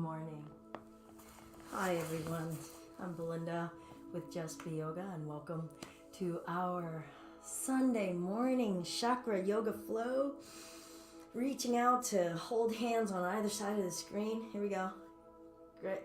morning. Hi everyone, I'm Belinda with Just Be Yoga and welcome to our Sunday morning Chakra Yoga Flow. Reaching out to hold hands on either side of the screen. Here we go. Great.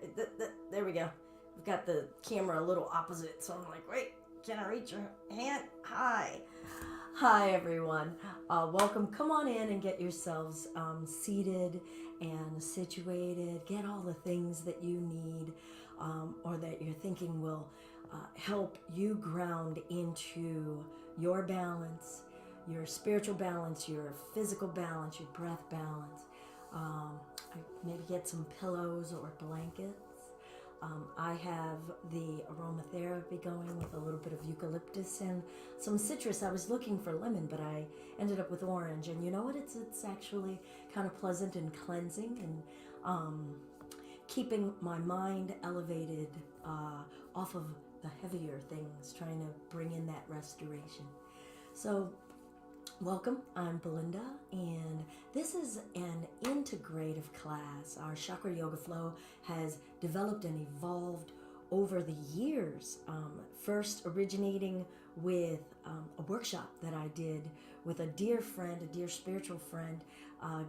There we go. We've got the camera a little opposite, so I'm like, wait, can I reach your hand? Hi everyone. Welcome. Come on in and get yourselves seated and situated. Get all the things that you need or that you're thinking will help you ground into your balance, your spiritual balance, your physical balance, your breath balance. Maybe get some pillows or blankets. I have the aromatherapy going with a little bit of eucalyptus and some citrus. I was looking for lemon, but I ended up with orange. And you know what? It's actually kind of pleasant and cleansing and keeping my mind elevated off of the heavier things, trying to bring in that restoration. So welcome, I'm Belinda, and this is an integrative class. Our Chakra Yoga Flow has developed and evolved over the years, first originating with a workshop that I did with a dear friend, a dear spiritual friend,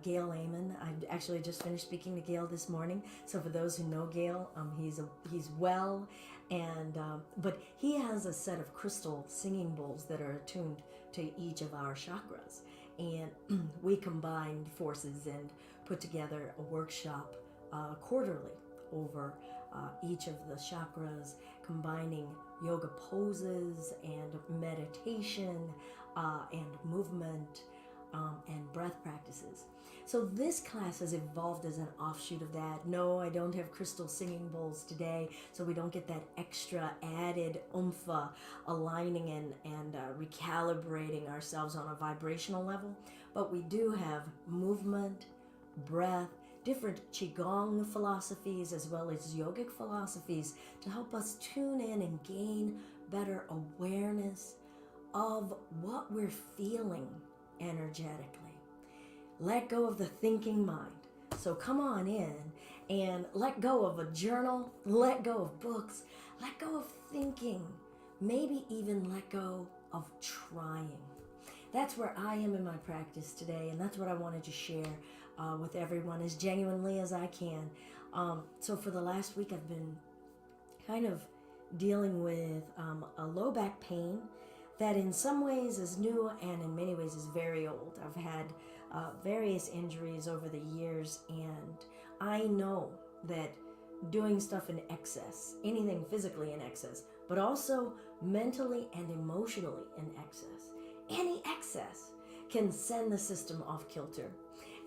Gail Amon. I actually just finished speaking to Gail this morning, so for those who know Gail, he's well, and but he has a set of crystal singing bowls that are attuned to each of our chakras, and we combined forces and put together a workshop quarterly over each of the chakras, combining yoga poses and meditation and movement and breath practices. So this class has evolved as an offshoot of that. No, I don't have crystal singing bowls today, so we don't get that extra added oomph, aligning and recalibrating ourselves on a vibrational level. But we do have movement, breath, different qigong philosophies as well as yogic philosophies to help us tune in and gain better awareness of what we're feeling energetically. Let go of the thinking mind. So come on in and let go of a journal, let go of books, let go of thinking, maybe even let go of trying. That's where I am in my practice today, and that's what I wanted to share with everyone as genuinely as I can. So for the last week, I've been kind of dealing with a low back pain that in some ways is new and in many ways is very old. I've had various injuries over the years, and I know that doing stuff in excess, anything physically in excess, but also mentally and emotionally in excess, any excess can send the system off kilter.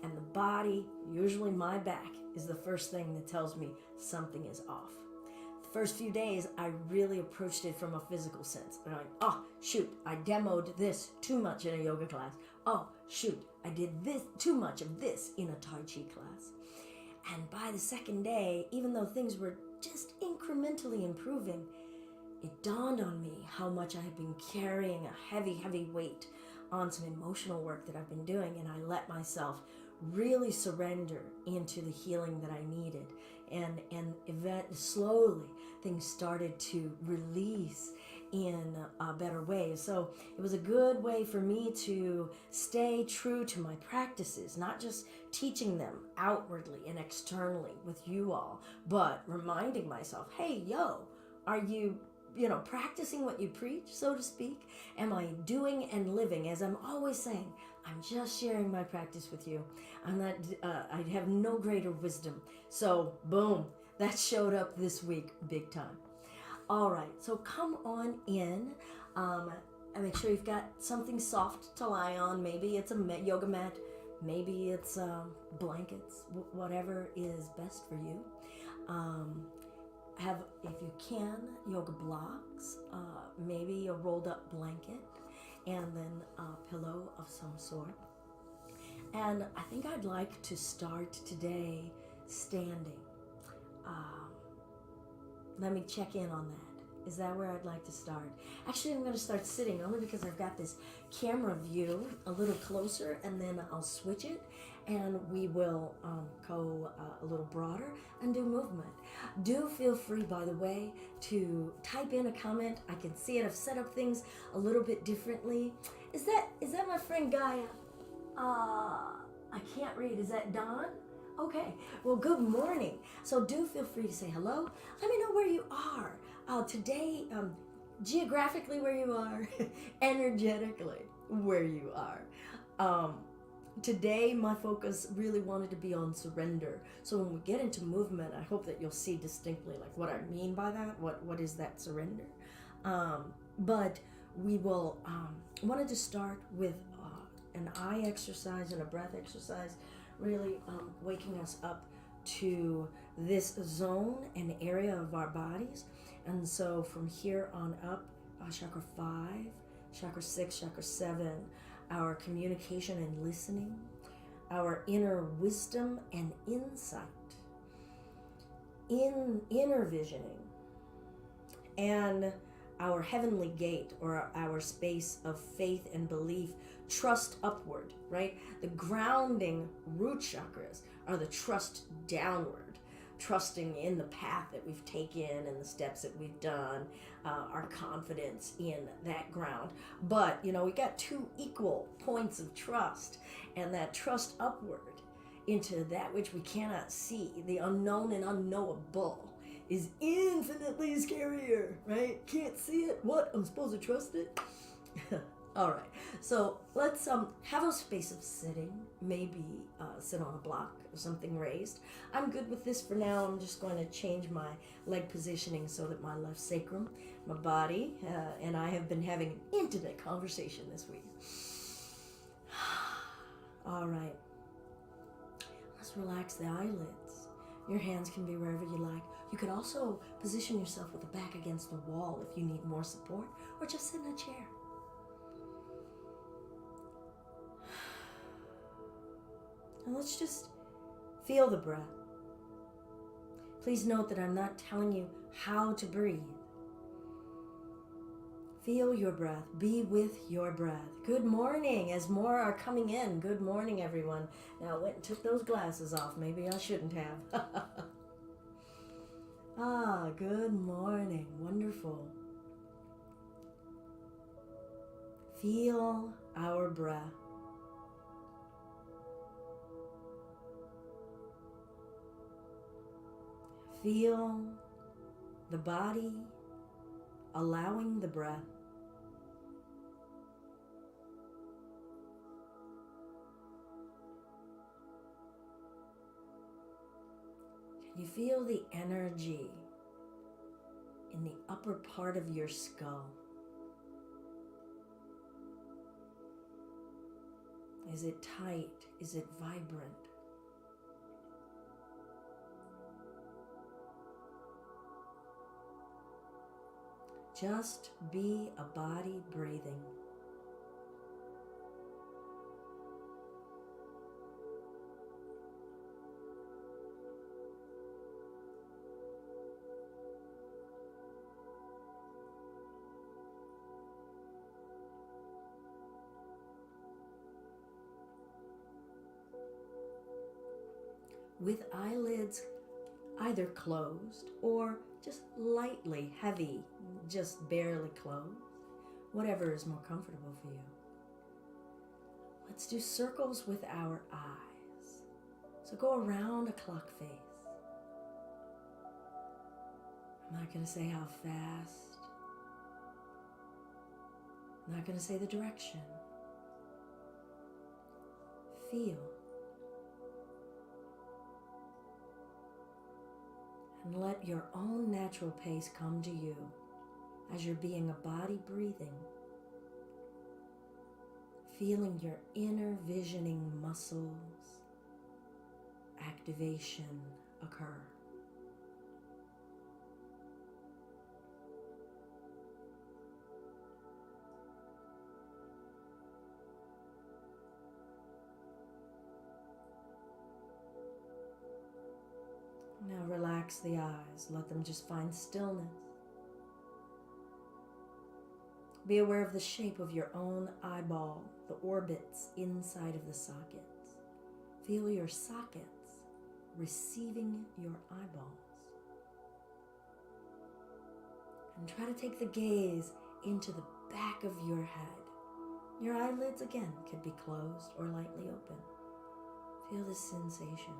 And the body, usually my back, is the first thing that tells me something is off. The first few days, I really approached it from a physical sense. I'm like, oh, shoot, I demoed this too much in a yoga class. Oh, shoot, I did this too much of this in a Tai Chi class. And by the second day, even though things were just incrementally improving, it dawned on me how much I had been carrying a heavy, heavy weight on some emotional work that I've been doing, and I let myself really surrender into the healing that I needed. And slowly things started to release in a better way. So it was a good way for me to stay true to my practices, not just teaching them outwardly and externally with you all, but reminding myself, hey, are you practicing what you preach, so to speak? Am I doing and living? As I'm always saying, I'm just sharing my practice with you. I'm not, I have no greater wisdom. So boom, that showed up this week big time. All right, so come on in and make sure you've got something soft to lie on. Maybe it's a yoga mat, maybe it's blankets, whatever is best for you. Have, if you can, yoga blocks, maybe a rolled up blanket, and then a pillow of some sort. And I think I'd like to start today standing. Let me check in on that. Is that where I'd like to start? Actually, I'm going to start sitting only because I've got this camera view a little closer, and then I'll switch it and we will go a little broader and do movement. Do feel free, by the way, to type in a comment. I can see it. I've set up things a little bit differently. Is that my friend Gaia? I can't read. Is that Dawn? Okay. Well, good morning. So do feel free to say hello. Let me know where you are today, geographically where you are, energetically where you are. Today, my focus really wanted to be on surrender. So when we get into movement, I hope that you'll see distinctly like what I mean by that. What is that surrender? But we will wanted to start with an eye exercise and a breath exercise, really waking us up to this zone and area of our bodies. And so from here on up, chakra 5, chakra 6, chakra 7, our communication and listening, our inner wisdom and insight, inner visioning, and our heavenly gate, or our space of faith and belief, trust upward, right? The grounding root chakras are the trust downward, trusting in the path that we've taken and the steps that we've done, our confidence in that ground. But, we got two equal points of trust, and that trust upward into that which we cannot see, the unknown and unknowable, is infinitely scarier, right? Can't see it. What? I'm supposed to trust it? All right. So let's have a space of sitting. Maybe sit on a block or something raised. I'm good with this for now. I'm just going to change my leg positioning so that my left sacrum, my body, and I have been having an intimate conversation this week. All right. Let's relax the eyelids. Your hands can be wherever you like. You could also position yourself with the back against the wall if you need more support, or just sit in a chair. And let's just feel the breath. Please note that I'm not telling you how to breathe. Feel your breath. Be with your breath. Good morning, as more are coming in. Good morning, everyone. Now, I went and took those glasses off. Maybe I shouldn't have. Good morning. Wonderful. Feel our breath. Feel the body allowing the breath. Can you feel the energy in the upper part of your skull? Is it tight? Is it vibrant? Just be a body breathing. With eyelids either closed or just lightly heavy, just barely closed, whatever is more comfortable for you. Let's do circles with our eyes. So go around a clock face. I'm not going to say how fast. I'm not going to say the direction. Feel. And let your own natural pace come to you as you're being a body breathing, feeling your inner visioning muscles activation occur. Now relax the eyes, let them just find stillness. Be aware of the shape of your own eyeball, the orbits inside of the sockets. Feel your sockets receiving your eyeballs. And try to take the gaze into the back of your head. Your eyelids, again, could be closed or lightly open. Feel this sensation.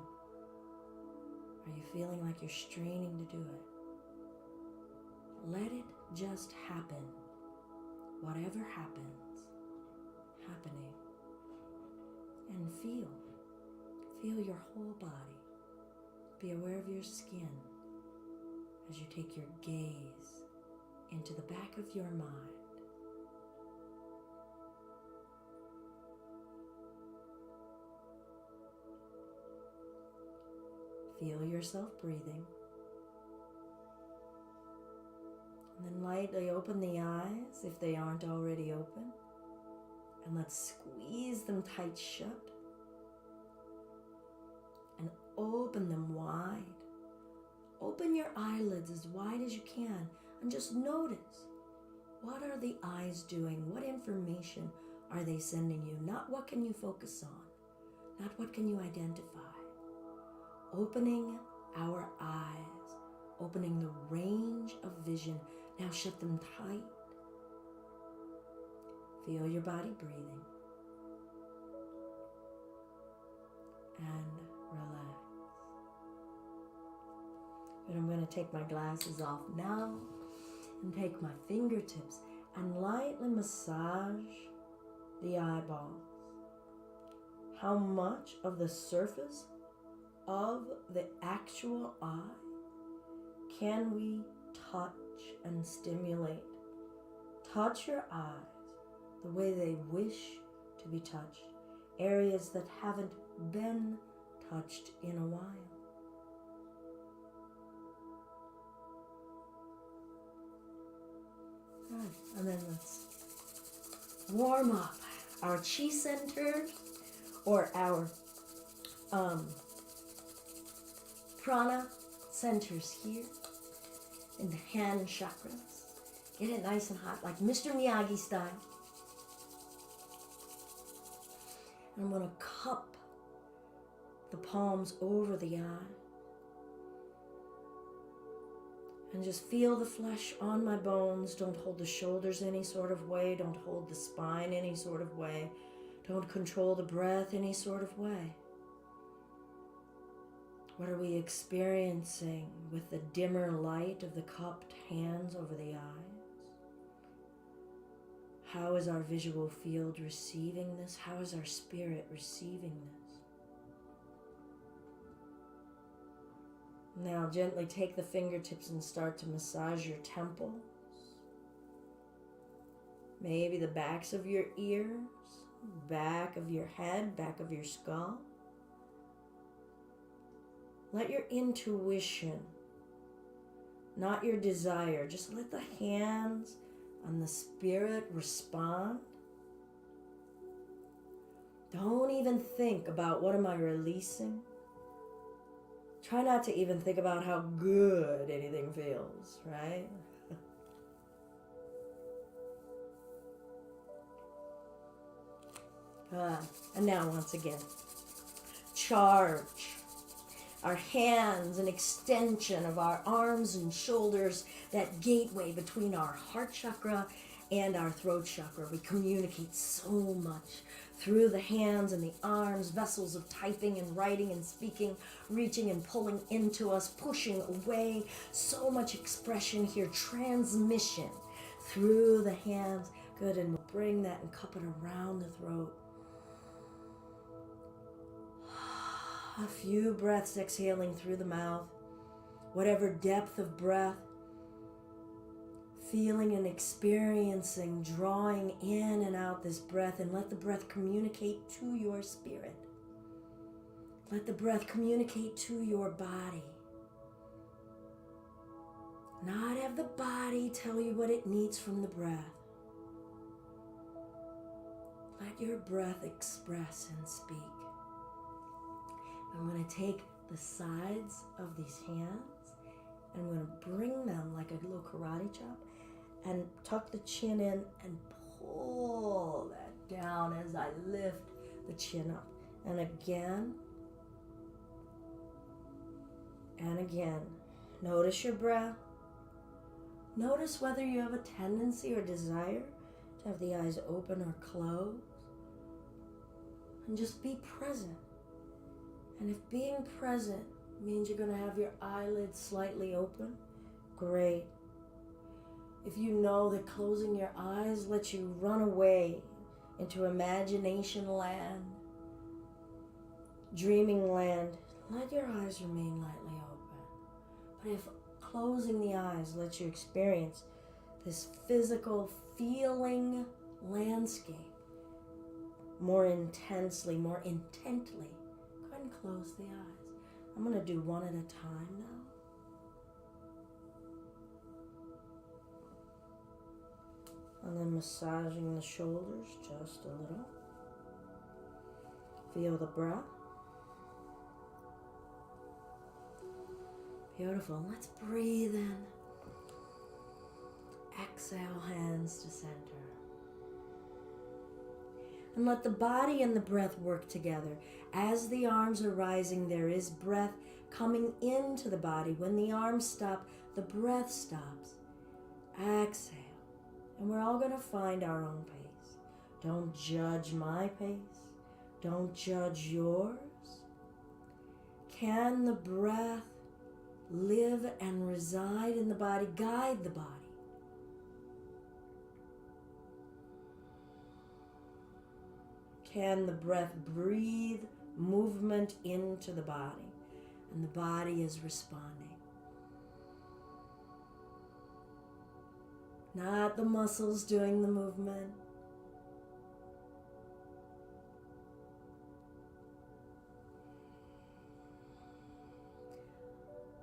Are you feeling like you're straining to do it? Let it just happen. Whatever happens, happening. And feel your whole body. Be aware of your skin as you take your gaze into the back of your mind. Feel yourself breathing. And then lightly open the eyes if they aren't already open. And let's squeeze them tight shut. And open them wide. Open your eyelids as wide as you can. And just notice, what are the eyes doing? What information are they sending you? Not what can you focus on. Not what can you identify. Opening our eyes. Opening the range of vision. Now shut them tight. Feel your body breathing. And relax. But I'm going to take my glasses off now and take my fingertips and lightly massage the eyeballs. How much of the surface of the actual eye can we touch and stimulate? Touch your eyes the way they wish to be touched. Areas that haven't been touched in a while. Good. And then let's warm up our chi center or our prana centers here in the hand chakras. Get it nice and hot, like Mr. Miyagi style. And I'm going to cup the palms over the eye. And just feel the flesh on my bones. Don't hold the shoulders any sort of way. Don't hold the spine any sort of way. Don't control the breath any sort of way. What are we experiencing with the dimmer light of the cupped hands over the eyes? How is our visual field receiving this? How is our spirit receiving this? Now gently take the fingertips and start to massage your temples. Maybe the backs of your ears, back of your head, back of your skull. Let your intuition, not your desire, just let the hands and the spirit respond. Don't even think about what am I releasing. Try not to even think about how good anything feels, right? And now once again, charge. Our hands, an extension of our arms and shoulders, that gateway between our heart chakra and our throat chakra. We communicate so much through the hands and the arms, vessels of typing and writing and speaking, reaching and pulling into us, pushing away. So much expression here, transmission through the hands. Good, and we'll bring that and cup it around the throat. A few breaths exhaling through the mouth, whatever depth of breath, feeling and experiencing, drawing in and out this breath, and let the breath communicate to your spirit. Let the breath communicate to your body. Not have the body tell you what it needs from the breath. Let your breath express and speak. I'm going to take the sides of these hands and I'm going to bring them like a little karate chop and tuck the chin in and pull that down as I lift the chin up. And again, and again. Notice your breath. Notice whether you have a tendency or desire to have the eyes open or closed. And just be present. And if being present means you're going to have your eyelids slightly open, great. If you know that closing your eyes lets you run away into imagination land, dreaming land, let your eyes remain lightly open. But if closing the eyes lets you experience this physical feeling landscape more intensely, more intently, go ahead and close the eyes. I'm going to do one at a time now. And then massaging the shoulders just a little. Feel the breath. Beautiful. Let's breathe in. Exhale, hands to center. And let the body and the breath work together. As the arms are rising, there is breath coming into the body. When the arms stop, the breath stops. Exhale. And we're all going to find our own pace. Don't judge my pace. Don't judge yours. Can the breath live and reside in the body, guide the body? Can the breath breathe movement into the body? And the body is responding. Not the muscles doing the movement.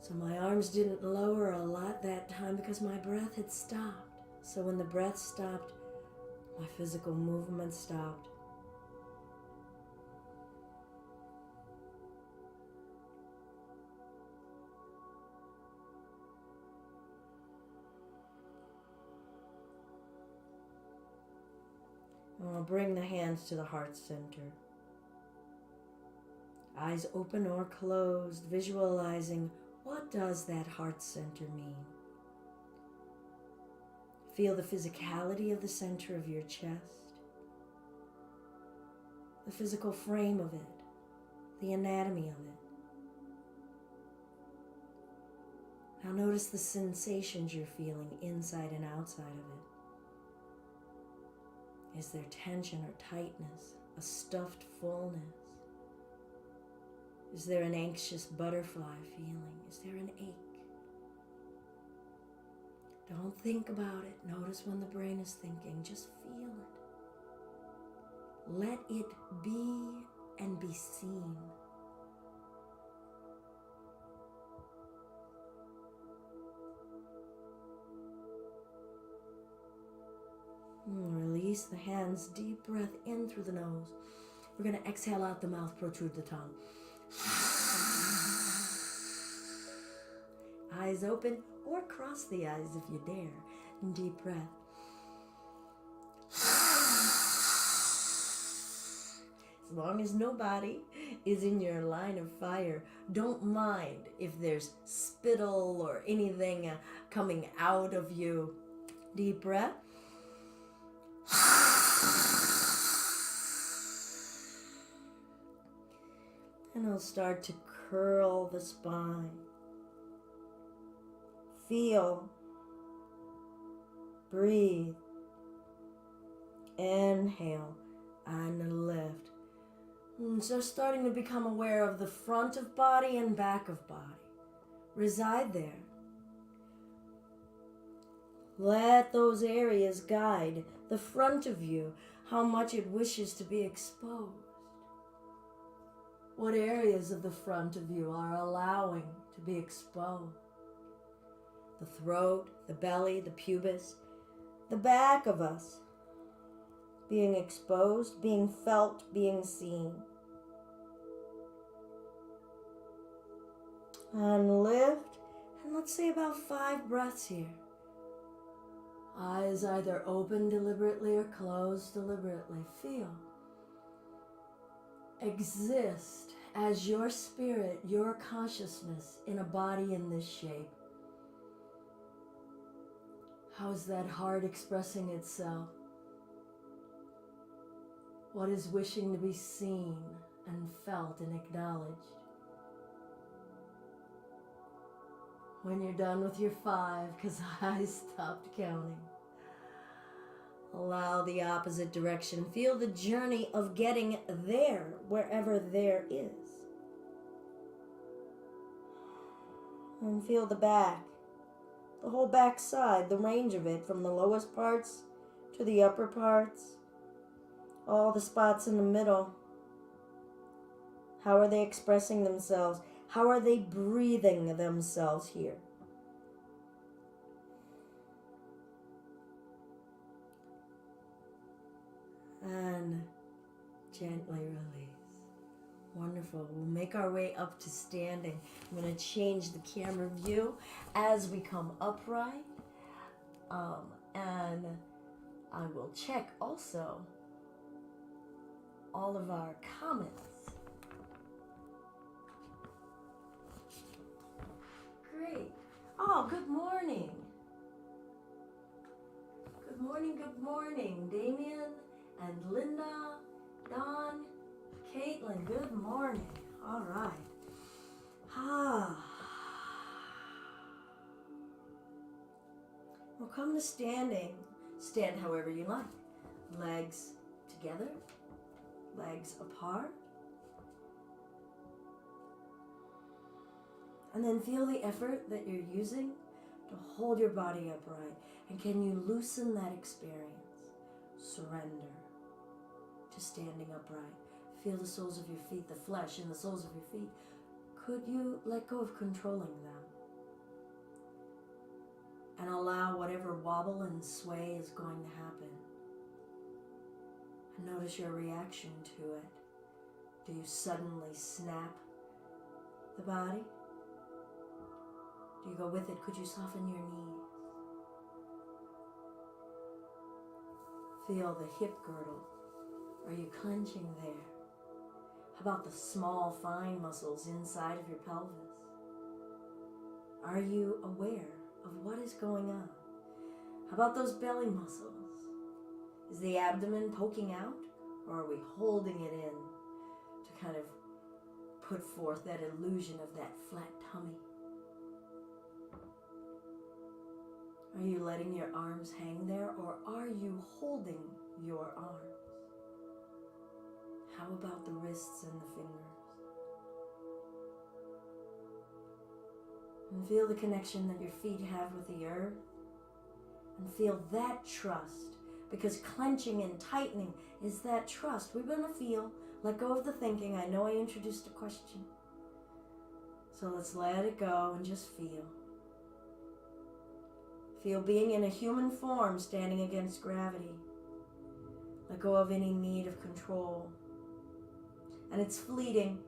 So my arms didn't lower a lot that time because my breath had stopped. So when the breath stopped, my physical movement stopped. And I'll bring the hands to the heart center. Eyes open or closed, visualizing what does that heart center mean. Feel the physicality of the center of your chest, the physical frame of it, the anatomy of it. Now notice the sensations you're feeling inside and outside of it. Is there tension or tightness, a stuffed fullness? Is there an anxious butterfly feeling? Is there an ache? Don't think about it. Notice when the brain is thinking. Just feel it. Let it be and be seen. Release the hands. Deep breath in through the nose. We're going to exhale out the mouth, protrude the tongue. Eyes open or cross the eyes if you dare. Deep breath. As long as nobody is in your line of fire, don't mind if there's spittle or anything coming out of you. Deep breath. And I'll start to curl the spine. Feel. Breathe. Inhale and lift. And so starting to become aware of the front of body and back of body. Reside there. Let those areas guide the front of you, how much it wishes to be exposed. What areas of the front of you are allowing to be exposed? The throat, the belly, the pubis, the back of us being exposed, being felt, being seen. And lift, and let's say about 5 breaths here. Eyes either open deliberately or closed deliberately. Feel. Exist as your spirit, your consciousness in a body in this shape. How is that heart expressing itself? What is wishing to be seen and felt and acknowledged? When you're done with your 5, because I stopped counting, allow the opposite direction. Feel the journey of getting there, wherever there is. And feel the back, the whole back side, the range of it, from the lowest parts to the upper parts, all the spots in the middle. How are they expressing themselves? How are they breathing themselves here? And gently release. Wonderful. We'll make our way up to standing. I'm going to change the camera view as we come upright. And I will check also all of our comments. Great. Oh, good morning. Good morning, good morning. Damien and Linda, Don, Caitlin, good morning. All right. We'll come to standing. Stand however you like. Legs together, legs apart. And then feel the effort that you're using to hold your body upright. And can you loosen that experience? Surrender to standing upright. Feel the soles of your feet, the flesh in the soles of your feet. Could you let go of controlling them? And allow whatever wobble and sway is going to happen. And notice your reaction to it. Do you suddenly snap the body? Do you go with it? Could you soften your knees? Feel the hip girdle. Are you clenching there? How about the small, fine muscles inside of your pelvis? Are you aware of what is going on? How about those belly muscles? Is the abdomen poking out, or are we holding it in to kind of put forth that illusion of that flat tummy? Are you letting your arms hang there, or are you holding your arms? How about the wrists and the fingers? And feel the connection that your feet have with the earth. And feel that trust, because clenching and tightening is that trust. We're going to feel, let go of the thinking. I know I introduced a question. So let's let it go and just feel. Feel being in a human form, standing against gravity. Let go of any need of control. And it's fleeting,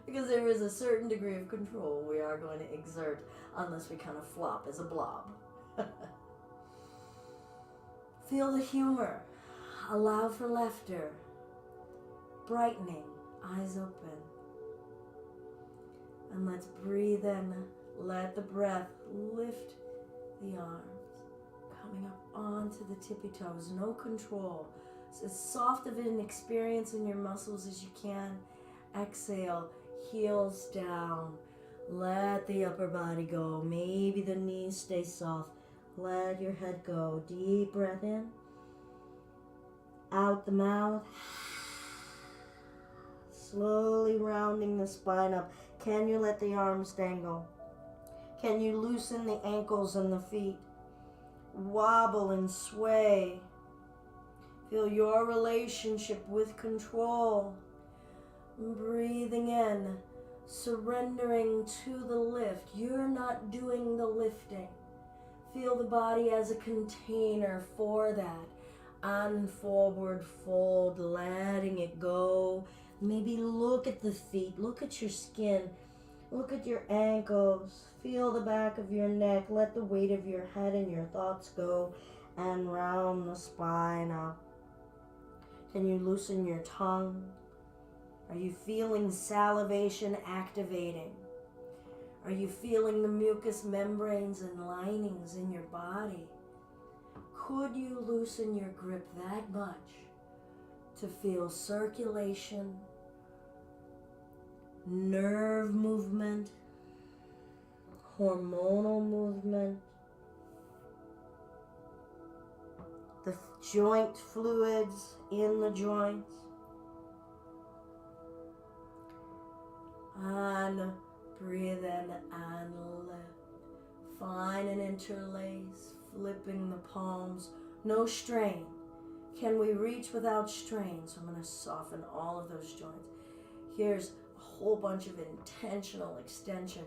because there is a certain degree of control we are going to exert unless we kind of flop as a blob. Feel the humor. Allow for laughter. Brightening, eyes open. And let's breathe in. Let the breath lift the arms, coming up onto the tippy toes, no control. So as soft of an experience in your muscles as you can. Exhale, heels down. Let the upper body go. Maybe the knees stay soft. Let your head go. Deep breath in. Out the mouth. Slowly rounding the spine up. Can you let the arms dangle? Can you loosen the ankles and the feet? Wobble and sway. Feel your relationship with control. Breathing in, surrendering to the lift. You're not doing the lifting. Feel the body as a container for that. And forward fold, letting it go. Maybe look at the feet, look at your skin. Look at your ankles. Feel the back of your neck. Let the weight of your head and your thoughts go and round the spine up. Can you loosen your tongue? Are you feeling salivation activating? Are you feeling the mucous membranes and linings in your body? Could you loosen your grip that much to feel circulation, nerve movement, hormonal movement, the joint fluids in the joints? And breathe in and lift. Find and interlace, flipping the palms. No strain. Can we reach without strain? So I'm going to soften all of those joints. Here's a whole bunch of intentional extension.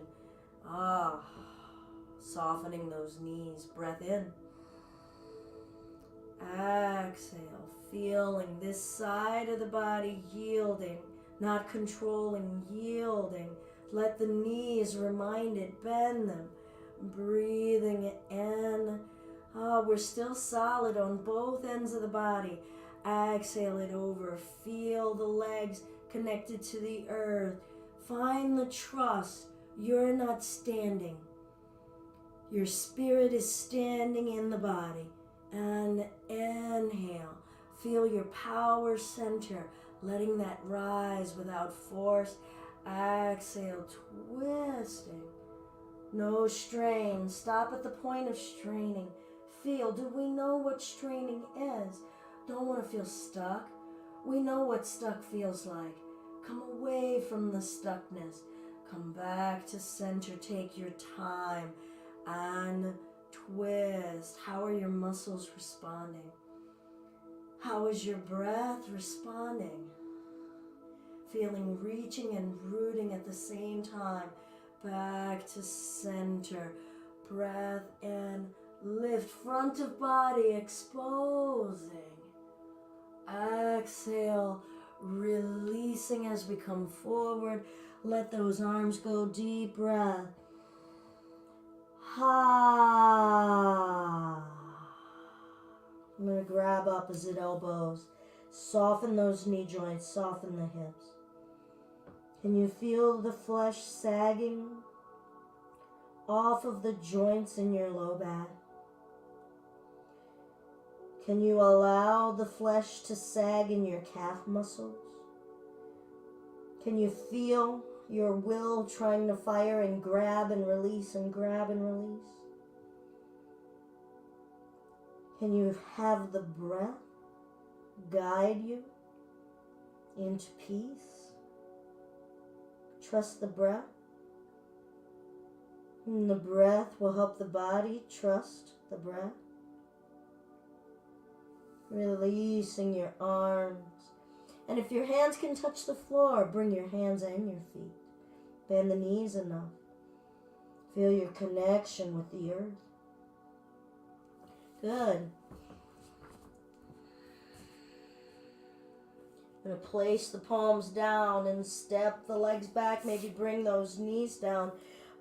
Softening those knees. Breath in. Exhale. Feeling this side of the body yielding. Not controlling, yielding. Let the knees remind it, bend them. Breathing in. We're still solid on both ends of the body. Exhale it over. Feel the legs connected to the earth. Find the trust. You're not standing. Your spirit is standing in the body. And inhale. Feel your power center. Letting that rise without force. Exhale, twisting. No strain. Stop at the point of straining. Feel. Do we know what straining is? Don't want to feel stuck. We know what stuck feels like. Come away from the stuckness. Come back to center. Take your time and twist. How are your muscles responding? How is your breath responding? Feeling reaching and rooting at the same time. Back to center. Breath in. Lift. Front of body exposing. Exhale. Releasing as we come forward. Let those arms go. Deep breath. I'm going to grab opposite elbows. Soften those knee joints. Soften the hips. Can you feel the flesh sagging off of the joints in your low back? Can you allow the flesh to sag in your calf muscles? Can you feel your will trying to fire and grab and release and grab and release? Can you have the breath guide you into peace? Trust the breath. And the breath will help the body trust the breath. Releasing your arms. And if your hands can touch the floor, bring your hands and your feet. Bend the knees enough. Feel your connection with the earth. Good. I'm going to place the palms down and step the legs back. Maybe bring those knees down.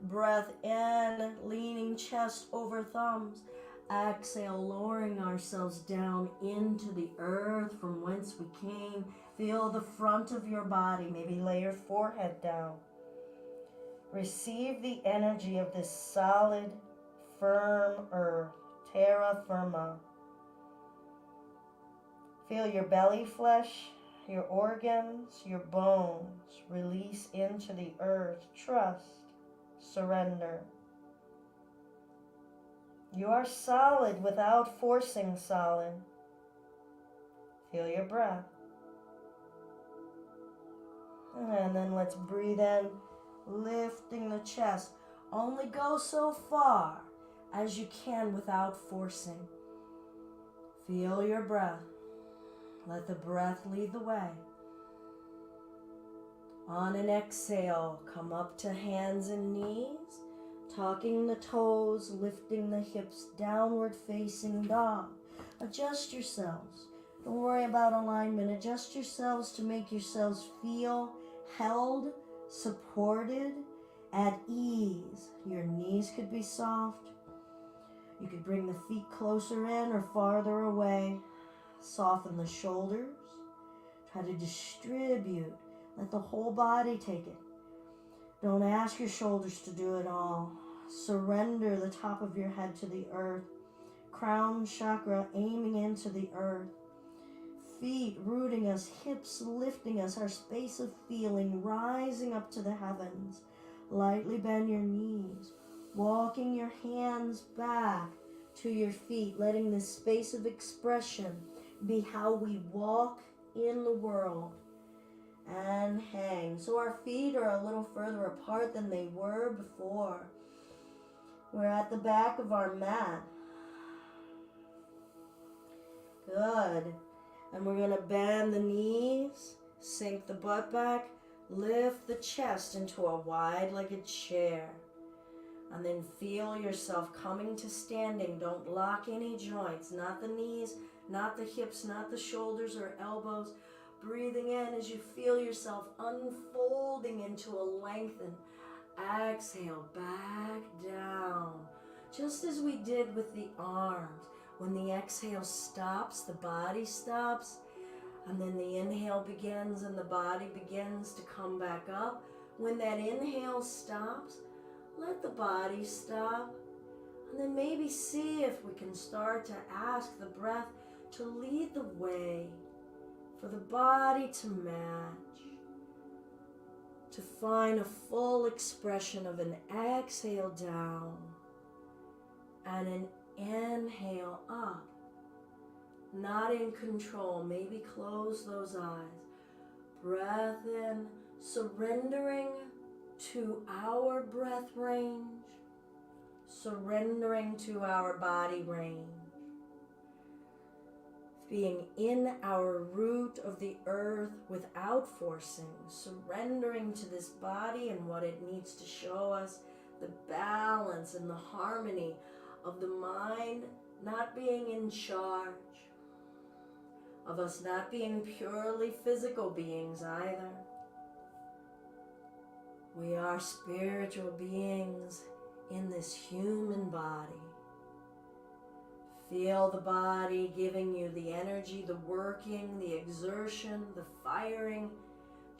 Breath in, leaning chest over thumbs. Exhale, lowering ourselves down into the earth from whence we came. Feel the front of your body. Maybe lay your forehead down. Receive the energy of this solid, firm earth. Terra firma. Feel your belly flesh, your organs, your bones release into the earth. Trust, surrender. You are solid without forcing solid. Feel your breath. And then let's breathe in, lifting the chest. Only go so far as you can without forcing. Feel your breath. Let the breath lead the way. On an exhale, come up to hands and knees, tucking the toes, lifting the hips, downward facing dog. Adjust yourselves. Don't worry about alignment. Adjust yourselves to make yourselves feel held, supported, at ease. Your knees could be soft. You could bring the feet closer in or farther away. Soften the shoulders. Try to distribute. Let the whole body take it. Don't ask your shoulders to do it all. Surrender the top of your head to the earth. Crown chakra aiming into the earth. Feet rooting us, hips lifting us, our space of feeling rising up to the heavens. Lightly bend your knees, walking your hands back to your feet, letting this space of expression be how we walk in the world. And hang. So our feet are a little further apart than they were before. We're at the back of our mat. Good. And we're going to bend the knees, sink the butt back, lift the chest into a wide-legged chair. And then feel yourself coming to standing. Don't lock any joints, not the knees, not the hips, not the shoulders or elbows. Breathing in as you feel yourself unfolding into a lengthened exhale back down. Just as we did with the arms. When the exhale stops, the body stops, and then the inhale begins and the body begins to come back up. When that inhale stops, let the body stop, and then maybe see if we can start to ask the breath to lead the way, for the body to match, to find a full expression of an exhale down and an inhale up. Not in control. Maybe close those eyes. Breath in, surrendering to our breath range, surrendering to our body range. Being in our root of the earth without forcing, surrendering to this body and what it needs to show us, the balance and the harmony of the mind not being in charge, of us not being purely physical beings either. We are spiritual beings in this human body. Feel the body giving you the energy, the working, the exertion, the firing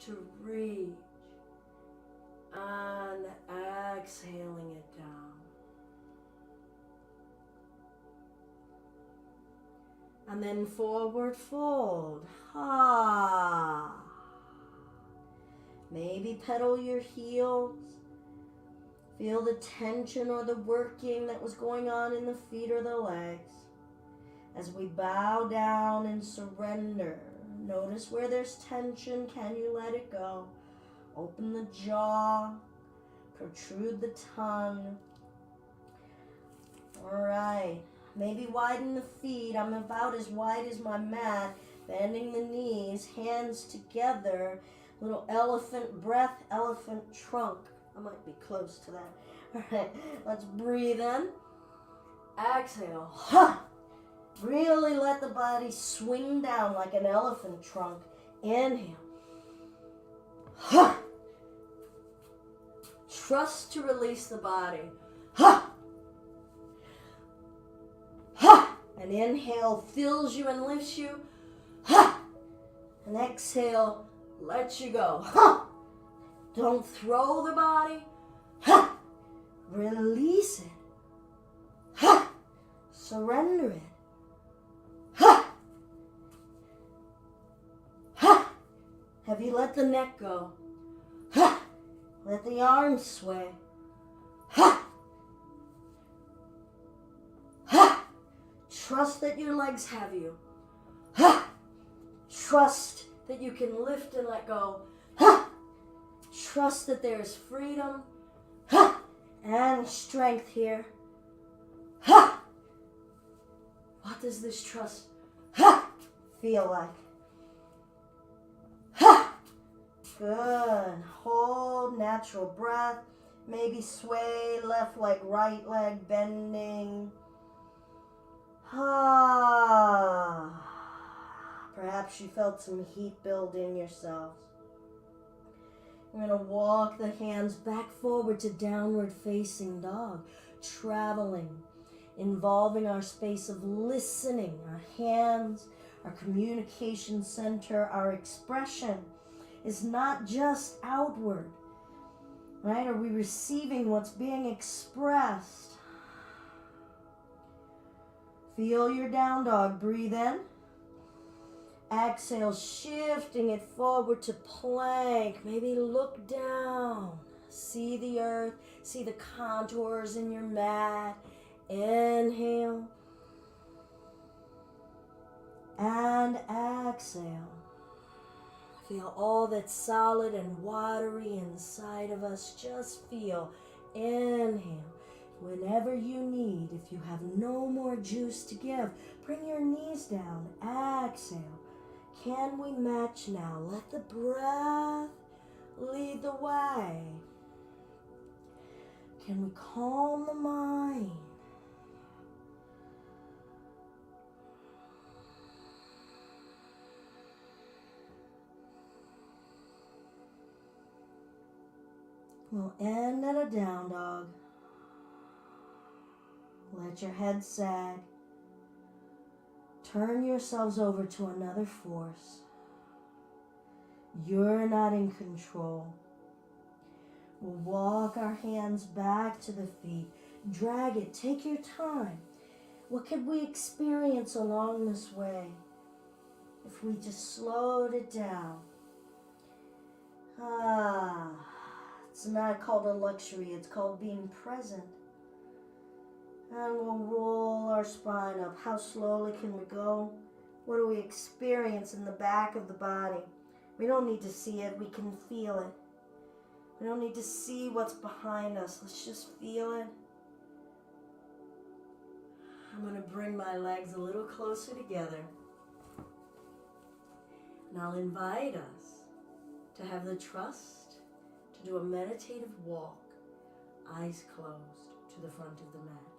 to reach and exhaling it down. And then forward fold. Maybe pedal your heels. Feel the tension or the working that was going on in the feet or the legs. As we bow down and surrender, notice where there's tension. Can you let it go? Open the jaw, protrude the tongue. All right. Maybe widen the feet. I'm about as wide as my mat. Bending the knees, hands together. Little elephant breath, elephant trunk. I might be close to that. All right, let's breathe in. Exhale. Really let the body swing down like an elephant trunk. Inhale. Trust to release the body. An inhale fills you and lifts you. An exhale lets you go. Don't throw the body. Release it. Surrender it. Have you let the neck go? Let the arms sway. Trust that your legs have you. Trust that you can lift and let go. Trust that there is freedom and strength here. What does this trust feel like? Good. Hold natural breath. Maybe sway left leg, right leg, bending. Perhaps you felt some heat build in yourselves. We're going to walk the hands back forward to downward facing dog, traveling, involving our space of listening, our hands, our communication center, our expression is not just outward, right? Are we receiving what's being expressed? Feel your down dog. Breathe in. Exhale, shifting it forward to plank. Maybe look down. See the earth. See the contours in your mat. Inhale. And exhale. Feel all that's solid and watery inside of us. Just feel. Inhale. Whenever you need, if you have no more juice to give, bring your knees down. Exhale. Can we match now? Let the breath lead the way. Can we calm the mind? We'll end at a down dog. Let your head sag. Turn yourselves over to another force. You're not in control. We'll walk our hands back to the feet. Drag it. Take your time. What could we experience along this way if we just slowed it down? It's not called a luxury. It's called being present. And we'll roll our spine up. How slowly can we go? What do we experience in the back of the body? We don't need to see it. We can feel it. We don't need to see what's behind us. Let's just feel it. I'm going to bring my legs a little closer together. And I'll invite us to have the trust to do a meditative walk, eyes closed, to the front of the mat.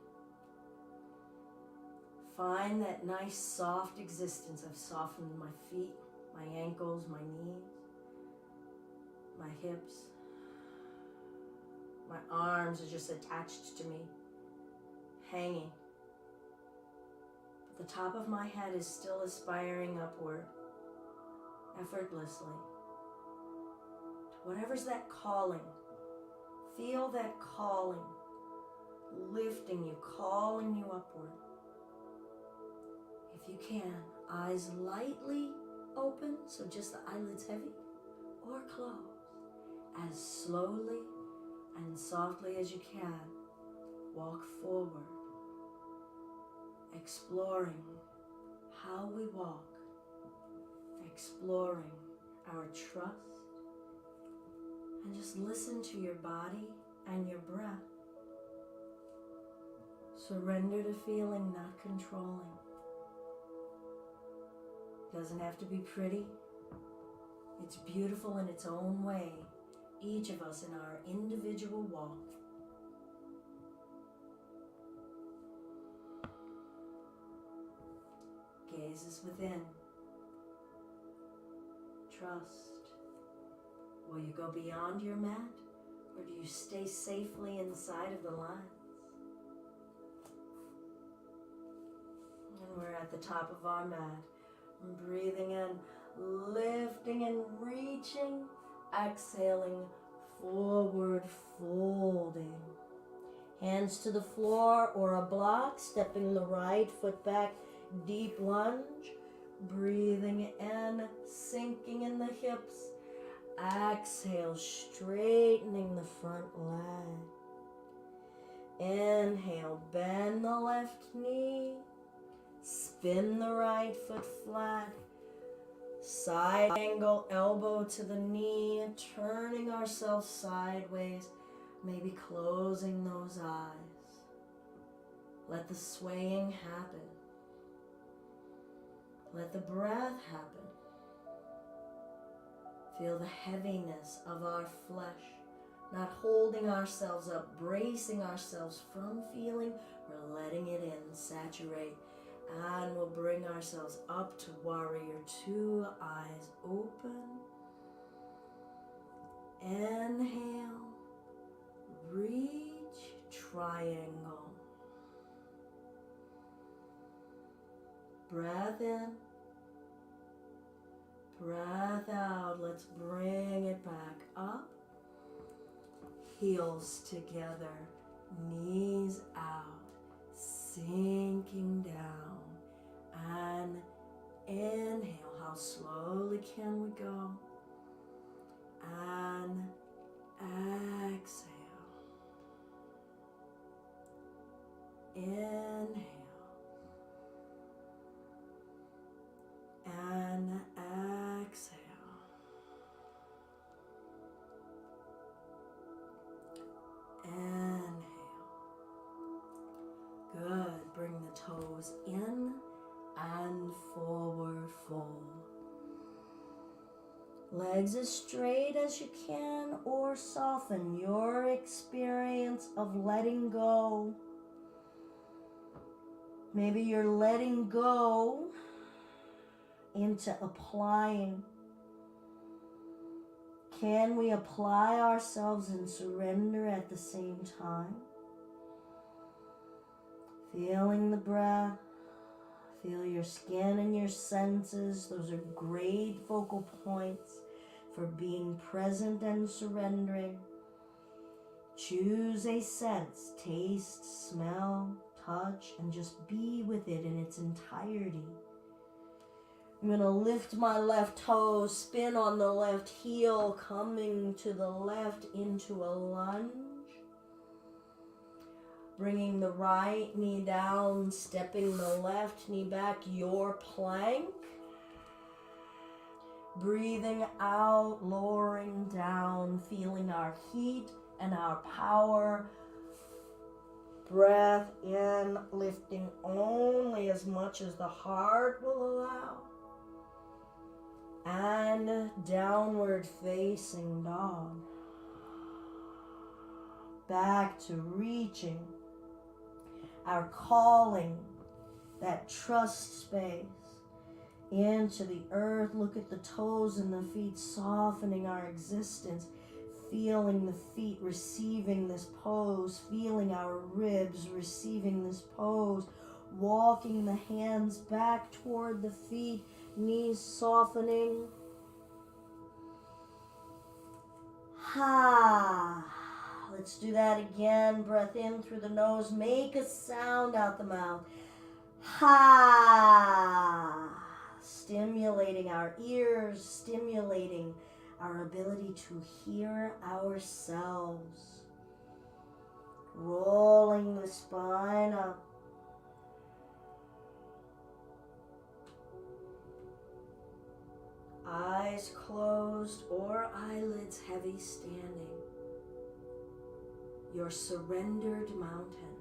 Find that nice soft existence. I've softened my feet, my ankles, my knees, my hips. My arms are just attached to me, hanging. But the top of my head is still aspiring upward, effortlessly. To whatever's that calling. Feel that calling, lifting you, calling you upward. If you can, eyes lightly open, so just the eyelids heavy, or closed. As slowly and softly as you can, walk forward, exploring how we walk, exploring our trust, and just listen to your body and your breath. Surrender to feeling, not controlling. Doesn't have to be pretty. It's beautiful in its own way, each of us in our individual walk. Gaze is within. Trust. Will you go beyond your mat, or do you stay safely inside of the lines? And we're at the top of our mat. Breathing in, lifting and reaching, exhaling, forward folding. Hands to the floor or a block, stepping the right foot back, deep lunge. Breathing in, sinking in the hips. Exhale, straightening the front leg. Inhale, bend the left knee. Spin the right foot flat, side angle, elbow to the knee, turning ourselves sideways, maybe closing those eyes. Let the swaying happen. Let the breath happen. Feel the heaviness of our flesh, not holding ourselves up, bracing ourselves from feeling. We're letting it in, saturate. And we'll bring ourselves up to warrior two, eyes open. Inhale, reach, triangle. Breath in, breath out. Let's bring it back up. Heels together, knees out, sinking down. And inhale. How slowly can we go? And exhale. Inhale. And exhale. Inhale. Good. Bring the toes in and forward fold. Legs as straight as you can, or soften your experience of letting go. Maybe you're letting go into applying. Can we apply ourselves and surrender at the same time? Feeling the breath. Feel your skin and your senses. Those are great focal points for being present and surrendering. Choose a sense, taste, smell, touch, and just be with it in its entirety. I'm going to lift my left toe, spin on the left heel, coming to the left into a lunge. Bringing the right knee down, stepping the left knee back, your plank. Breathing out, lowering down, feeling our heat and our power. Breath in, lifting only as much as the heart will allow. And downward facing dog. Back to reaching our calling, that trust space into the earth. Look at the toes and the feet, softening our existence, feeling the feet receiving this pose, feeling our ribs receiving this pose, walking the hands back toward the feet, knees softening. Ha! Let's do that again. Breath in through the nose. Make a sound out the mouth. Ha! Stimulating our ears, stimulating our ability to hear ourselves. Rolling the spine up. Eyes closed or eyelids heavy standing. Your surrendered mountain.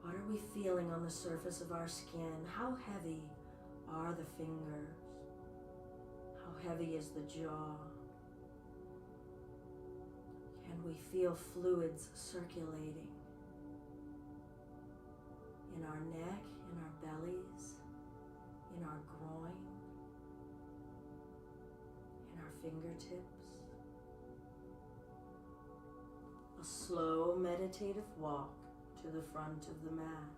What are we feeling on the surface of our skin? How heavy are the fingers? How heavy is the jaw? Can we feel fluids circulating in our neck, in our bellies, in our groin, in our fingertips? A slow meditative walk to the front of the mat.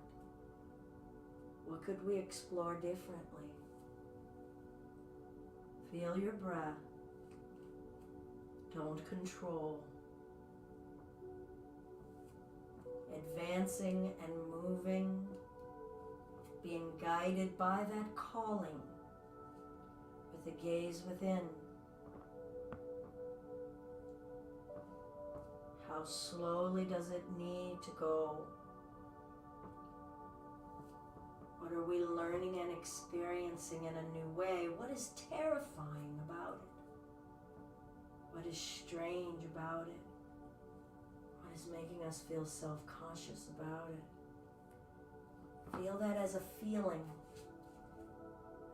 What could we explore differently? Feel your breath. Don't control. Advancing and moving, being guided by that calling with the gaze within. How slowly does it need to go? What are we learning and experiencing in a new way? What is terrifying about it? What is strange about it? What is making us feel self-conscious about it? Feel that as a feeling,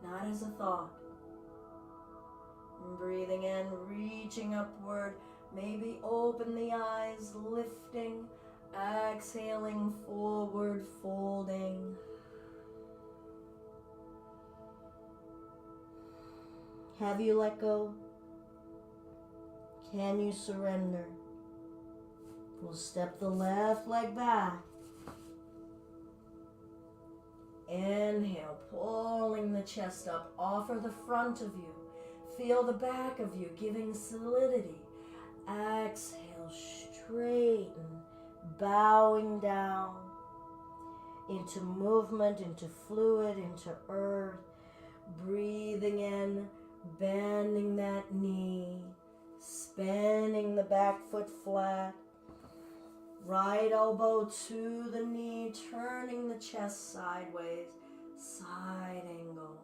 not as a thought. And breathing in, reaching upward. Maybe open the eyes, lifting, exhaling, forward, folding. Have you let go? Can you surrender? We'll step the left leg back. Inhale, pulling the chest up. Offer the front of you. Feel the back of you, giving solidity. Exhale, straighten, bowing down into movement, into fluid, into earth. Breathing in, bending that knee, spinning the back foot flat. Right elbow to the knee, turning the chest sideways, side angle.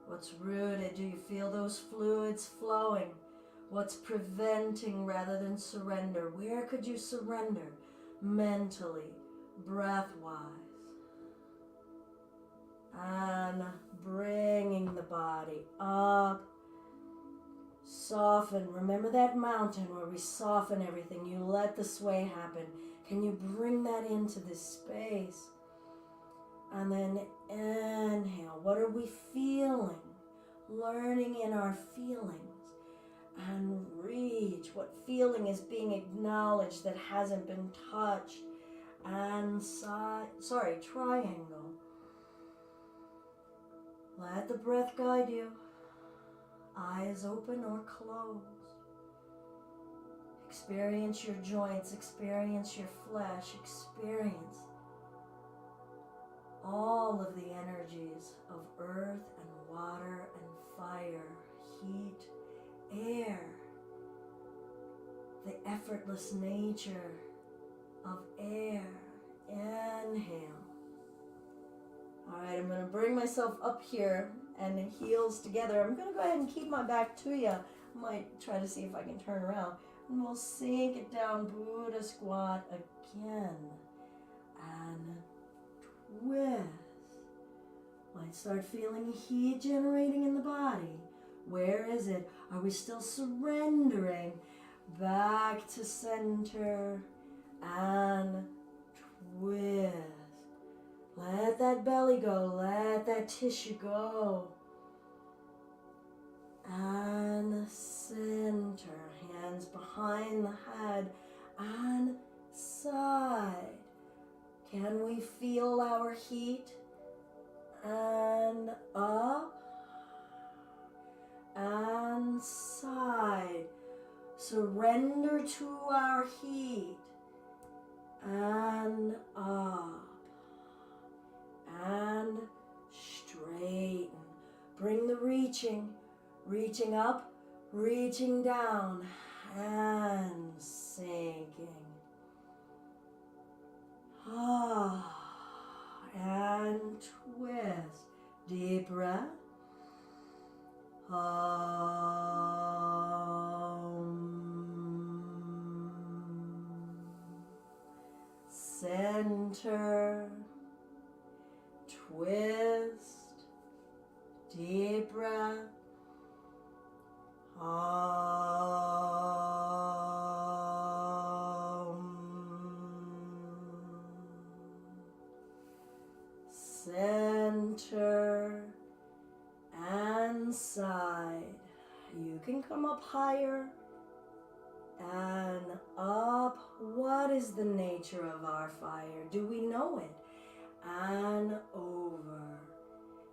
What's rooted? Do you feel those fluids flowing? What's preventing rather than surrender? Where could you surrender? Mentally, breath-wise. And bringing the body up. Soften. Remember that mountain where we soften everything. You let the sway happen. Can you bring that into this space? And then inhale. What are we feeling? Learning in our feelings. And reach. What feeling is being acknowledged that hasn't been touched? And triangle. Let the breath guide you. Eyes open or closed. Experience your joints, experience your flesh, experience all of the energies of earth and water and fire, heat, air, the effortless nature of air. Inhale. All right, I'm going to bring myself up here and heels together. I'm going to go ahead and keep my back to you. I might try to see if I can turn around. And we'll sink it down, Buddha squat again. And twist. Might start feeling heat generating in the body. Where is it? Are we still surrendering? Back to center and twist. Let that belly go. Let that tissue go. And center. Hands behind the head. And side. Can we feel our heat? And up. And side. Surrender to our heat. And up. And straighten. Bring the reaching up, reaching down, and sinking. And twist. Deep breath. Center. Twist, deep breath, center, and side. You can come up higher and up. What is the nature of our fire? Do we know it? And over.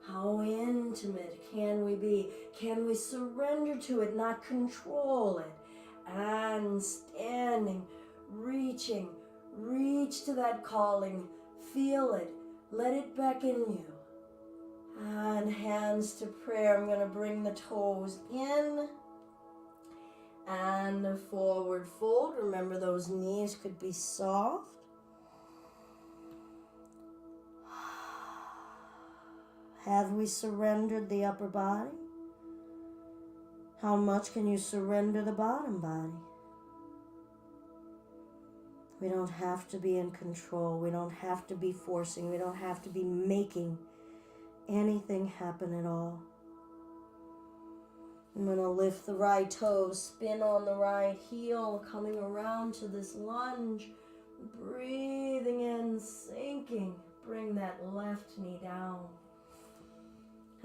How intimate can we be? Can we surrender to it, not control it? And standing, reaching, reach to that calling, feel it, let it beckon you. And hands to prayer. I'm going to bring the toes in and forward fold. Remember, those knees could be soft. Have we surrendered the upper body? How much can you surrender the bottom body? We don't have to be in control. We don't have to be forcing. We don't have to be making anything happen at all. I'm going to lift the right toe, spin on the right heel, coming around to this lunge. Breathing in, sinking. Bring that left knee down.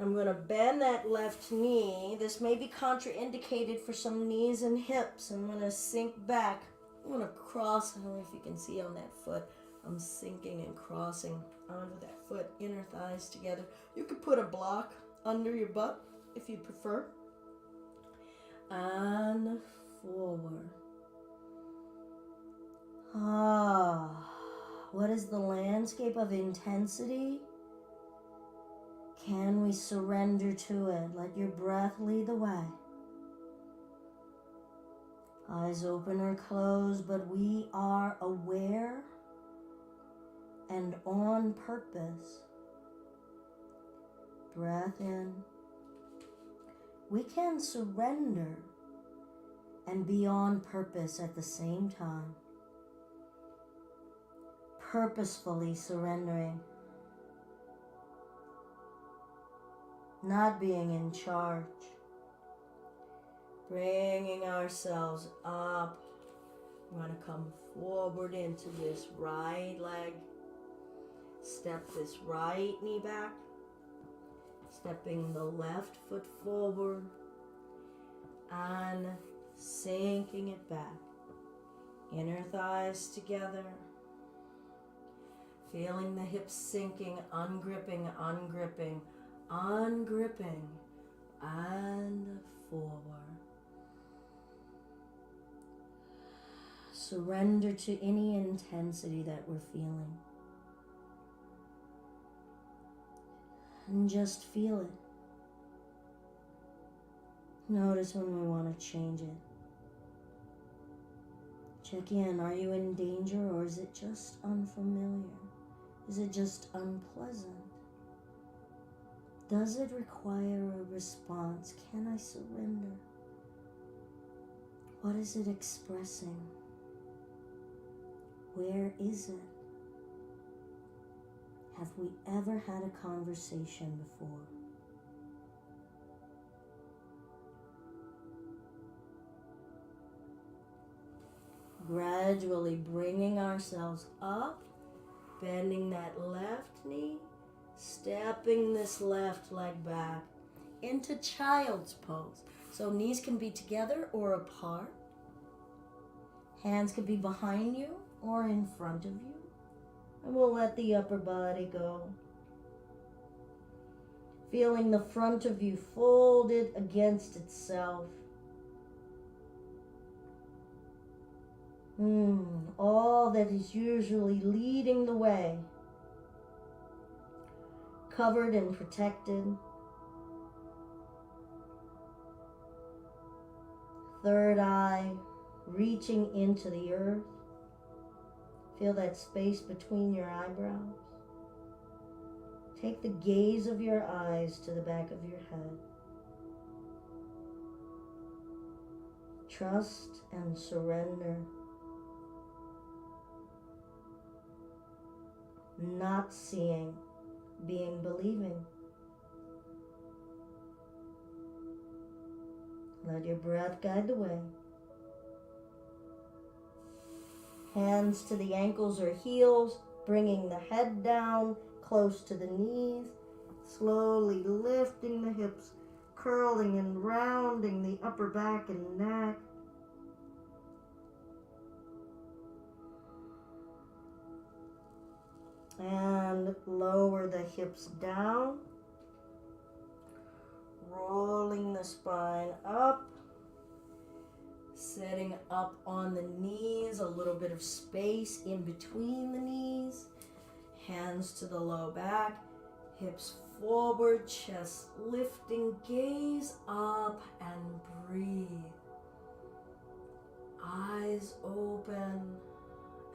I'm going to bend that left knee. This may be contraindicated for some knees and hips. I'm going to sink back. I'm going to cross. I don't know if you can see on that foot. I'm sinking and crossing onto that foot, inner thighs together. You could put a block under your butt if you prefer. And forward. What is the landscape of intensity? Can we surrender to it? Let your breath lead the way. Eyes open or closed, but we are aware and on purpose. Breath in. We can surrender and be on purpose at the same time. Purposefully surrendering. Not being in charge. Bringing ourselves up. We're going to come forward into this right leg. Step this right knee back. Stepping the left foot forward. And sinking it back. Inner thighs together. Feeling the hips sinking, ungripping, ungripping. Ungripping and forward. Surrender to any intensity that we're feeling. And just feel it. Notice when we want to change it. Check in. Are you in danger or is it just unfamiliar? Is it just unpleasant? Does it require a response? Can I surrender? What is it expressing? Where is it? Have we ever had a conversation before? Gradually bringing ourselves up, bending that left knee, stepping this left leg back into child's pose. So knees can be together or apart. Hands could be behind you or in front of you. And we'll let the upper body go. Feeling the front of you folded against itself. All that is usually leading the way. Covered and protected. Third eye reaching into the earth. Feel that space between your eyebrows. Take the gaze of your eyes to the back of your head. Trust and surrender. Not seeing, being believing. Let your breath guide the way. Hands to the ankles or heels, bringing the head down close to the knees. Slowly lifting the hips, curling and rounding the upper back and neck. And lower the hips down. Rolling the spine up. Setting up on the knees, a little bit of space in between the knees. Hands to the low back. Hips forward, chest lifting, gaze up and breathe. Eyes open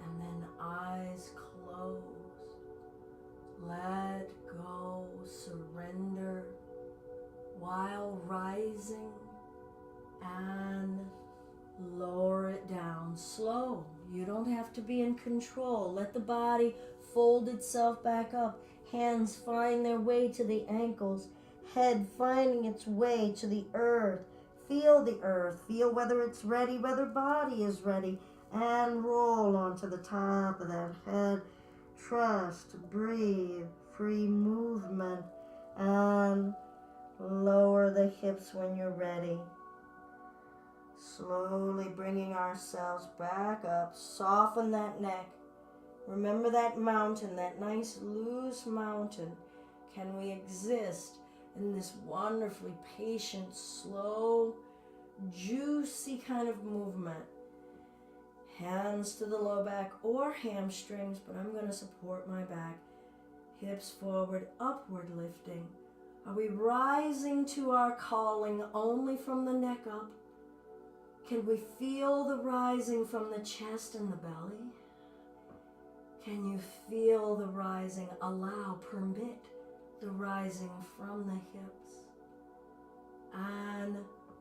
and then eyes closed. Let go, surrender while rising and lower it down slow. You don't have to be in control. Let the body fold itself back up. Hands find their way to the ankles. Head finding its way to the earth. Feel the earth. Feel whether it's ready, whether body is ready. And roll onto the top of that head. Trust, breathe, free movement. And Lower the hips when you're ready. Slowly bringing ourselves back up. Soften that neck. Remember that mountain, that nice loose mountain. Can we exist in this wonderfully patient, slow, juicy kind of movement? Hands to the low back or hamstrings, but I'm going to support my back. Hips forward, upward lifting. Are we rising to our calling only from the neck up? Can we feel the rising from the chest and the belly? Can you feel the rising? Allow, permit the rising from the hips. And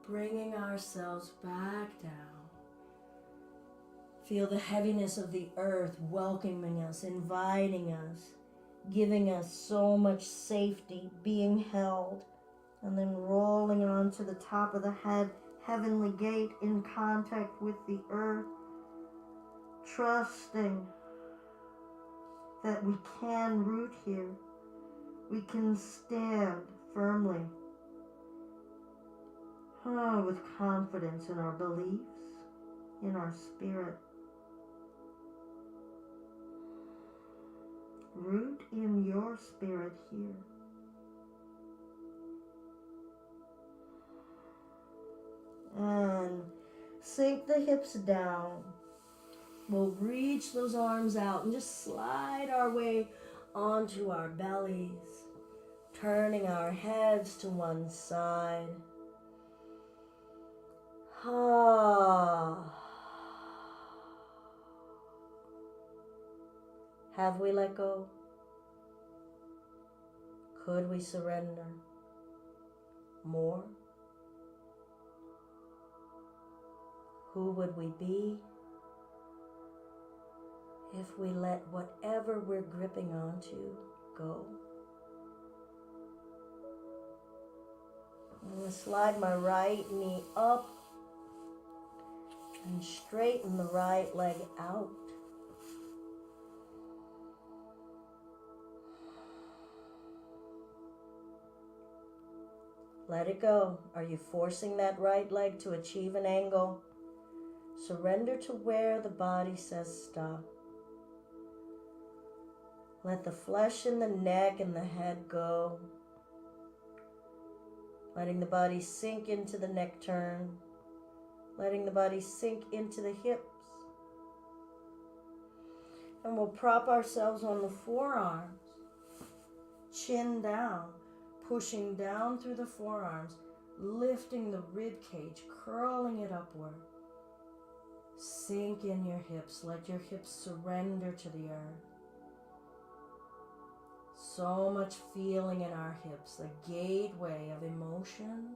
bringing ourselves back down. Feel the heaviness of the earth welcoming us, inviting us, giving us so much safety, being held, and then rolling onto the top of the head, heavenly gate in contact with the earth, trusting that we can root here. We can stand firmly, with confidence in our beliefs, in our spirit. Root in your spirit here. And sink the hips down. We'll reach those arms out and just slide our way onto our bellies, turning our heads to one side. Have we let go? Could we surrender more? Who would we be if we let whatever we're gripping onto go? I'm going to slide my right knee up and straighten the right leg out. Let it go. Are you forcing that right leg to achieve an angle? Surrender to where the body says stop. Let the flesh in the neck and the head go. Letting the body sink into the neck turn. Letting the body sink into the hips. And we'll prop ourselves on the forearms. Chin down. Pushing down through the forearms. Lifting the rib cage. Curling it upward. Sink in your hips. Let your hips surrender to the earth. So much feeling in our hips, the gateway of emotion,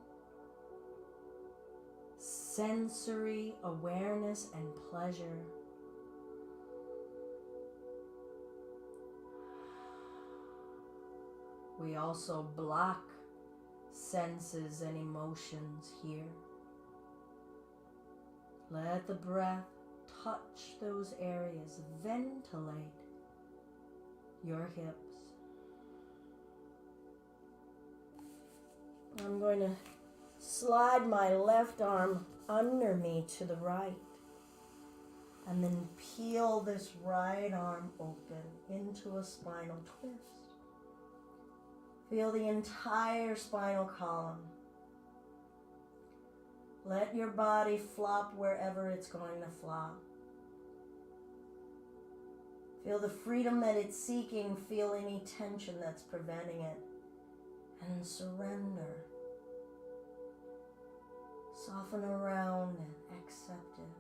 sensory awareness, and pleasure. We also block senses and emotions here. Let the breath touch those areas, ventilate your hips. I'm going to slide my left arm under me to the right and then peel this right arm open into a spinal twist. Feel the entire spinal column. Let your body flop wherever it's going to flop. Feel the freedom that it's seeking. Feel any tension that's preventing it. And surrender. Soften around and accept it.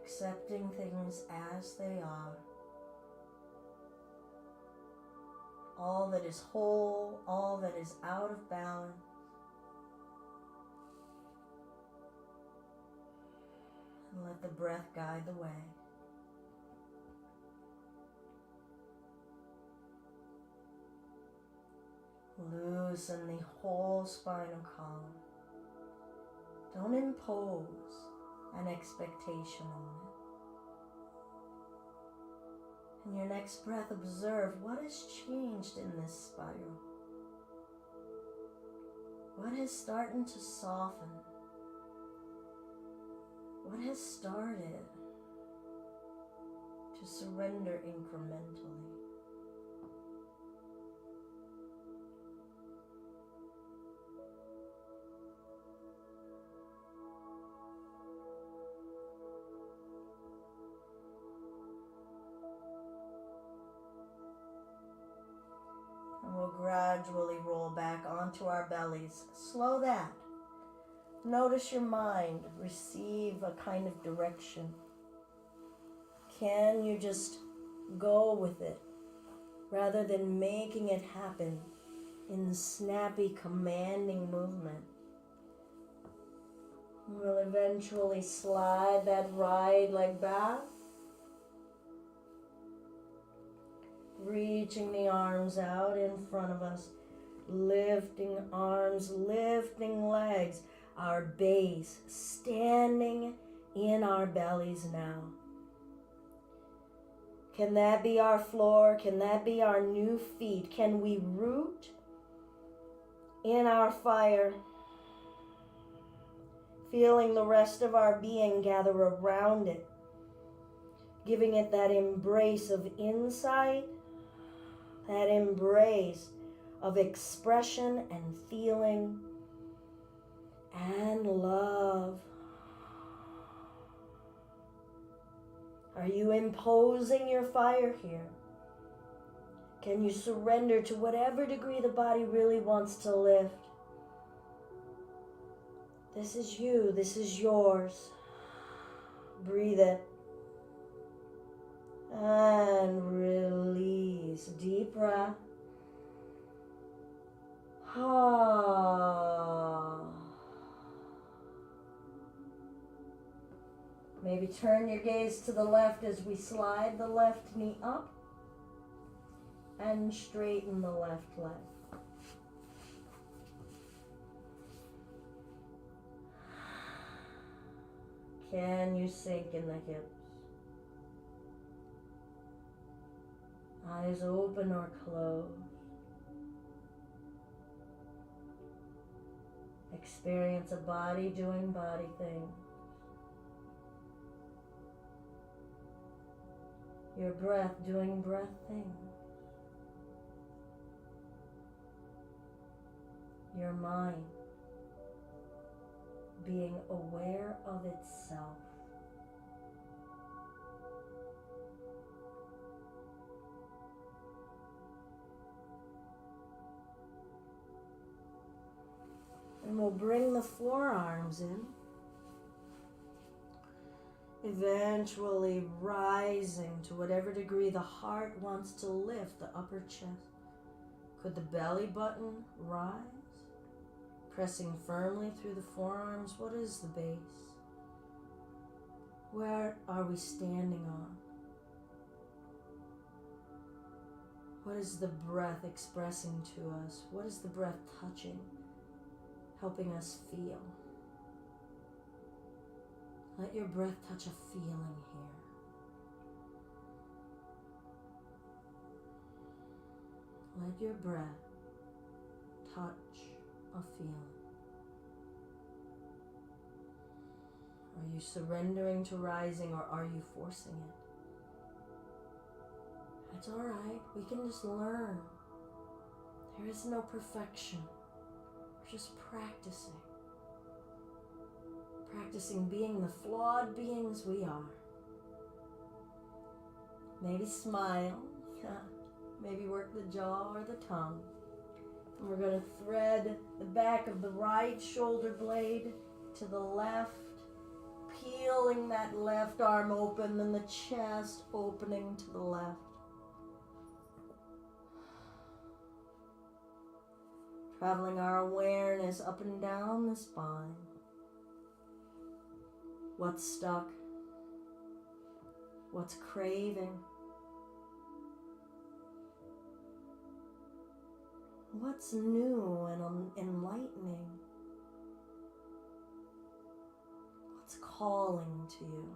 Accepting things as they are. All that is whole, all that is out of balance. And let the breath guide the way. Loosen the whole spinal column. Don't impose an expectation on In your next breath, observe what has changed in this spiral. What has started to soften? What has started to surrender incrementally? And we'll gradually roll back onto our bellies. Slow that. Notice your mind receive a kind of direction. Can you just go with it rather than making it happen in snappy, commanding movement? We'll eventually slide that right leg back, reaching the arms out in front of us, lifting arms, lifting legs, our base standing in our bellies now. Can that be our floor? Can that be our new feet? Can we root in our fire, feeling the rest of our being gather around it, giving it that embrace of insight, that embrace of expression and feeling and love. Are you imposing your fire here? Can you surrender to whatever degree the body really wants to lift? This is you. This is yours. Breathe it. And release. Deep breath. Maybe turn your gaze to the left as we slide the left knee up and straighten the left leg. Can you sink in the hips? Eyes open or closed. Experience a body doing body things. Your breath doing breath things. Your mind being aware of itself. And we'll bring the forearms in, eventually rising to whatever degree the heart wants to lift the upper chest. Could the belly button rise? Pressing firmly through the forearms. What is the base? Where are we standing on? What is the breath expressing to us? What is the breath touching, helping us feel? Let your breath touch a feeling here. Let your breath touch a feeling. Are you surrendering to rising, or are you forcing it? That's all right. We can just learn. There is no perfection. We're just practicing. Practicing being the flawed beings we are. Maybe smile. Maybe work the jaw or the tongue. And we're going to thread the back of the right shoulder blade to the left, peeling that left arm open, and the chest opening to the left. Traveling our awareness up and down the spine. What's stuck? What's craving? What's new and enlightening? What's calling to you?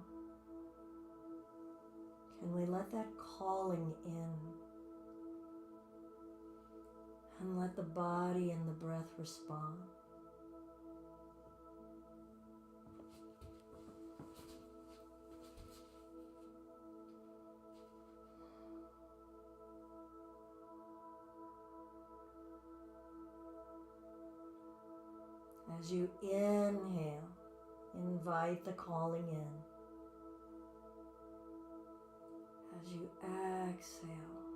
And we let that calling in. And let the body and the breath respond. As you inhale, invite the calling in. As you exhale,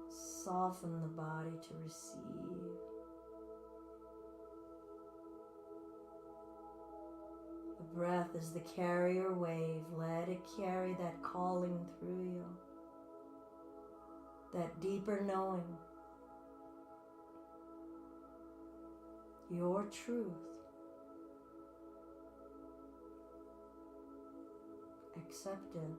soften the body to receive. The breath is the carrier wave. Let it carry that calling through you. That deeper knowing. Your truth. Acceptance.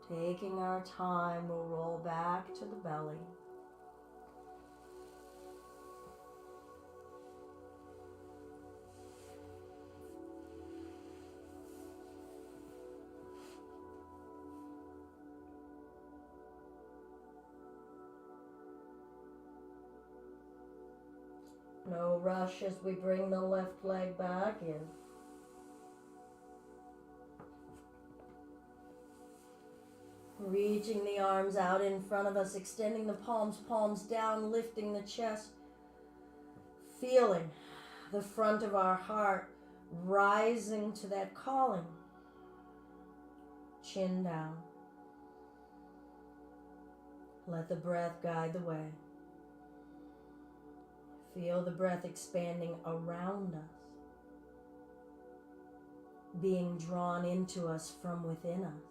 Taking our time, we'll roll back to the belly. No rush as we bring the left leg back in. Reaching the arms out in front of us, extending the palms down, lifting the chest. Feeling the front of our heart rising to that calling. Chin down. Let the breath guide the way. Feel the breath expanding around us, being drawn into us from within us.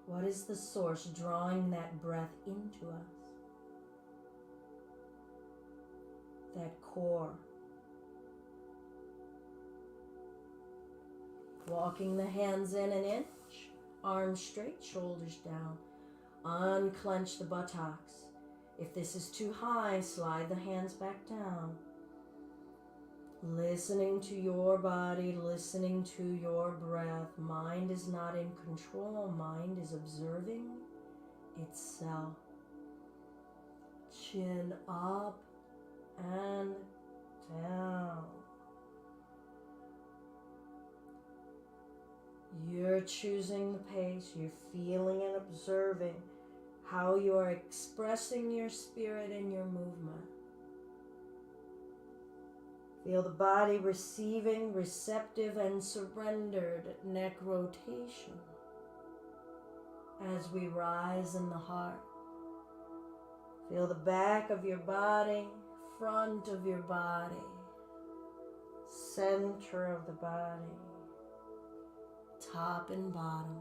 What is the source drawing that breath into us? That core. Walking the hands in an inch, arms straight, shoulders down. Unclench the buttocks. If this is too high, slide the hands back down. Listening to your body, listening to your breath. Mind is not in control. Mind is observing itself. Chin up and down. You're choosing the pace. You're feeling and observing how you are expressing your spirit in your movement. Feel the body receiving, receptive, and surrendered. Neck rotation as we rise in the heart. Feel the back of your body, front of your body, center of the body, top and bottom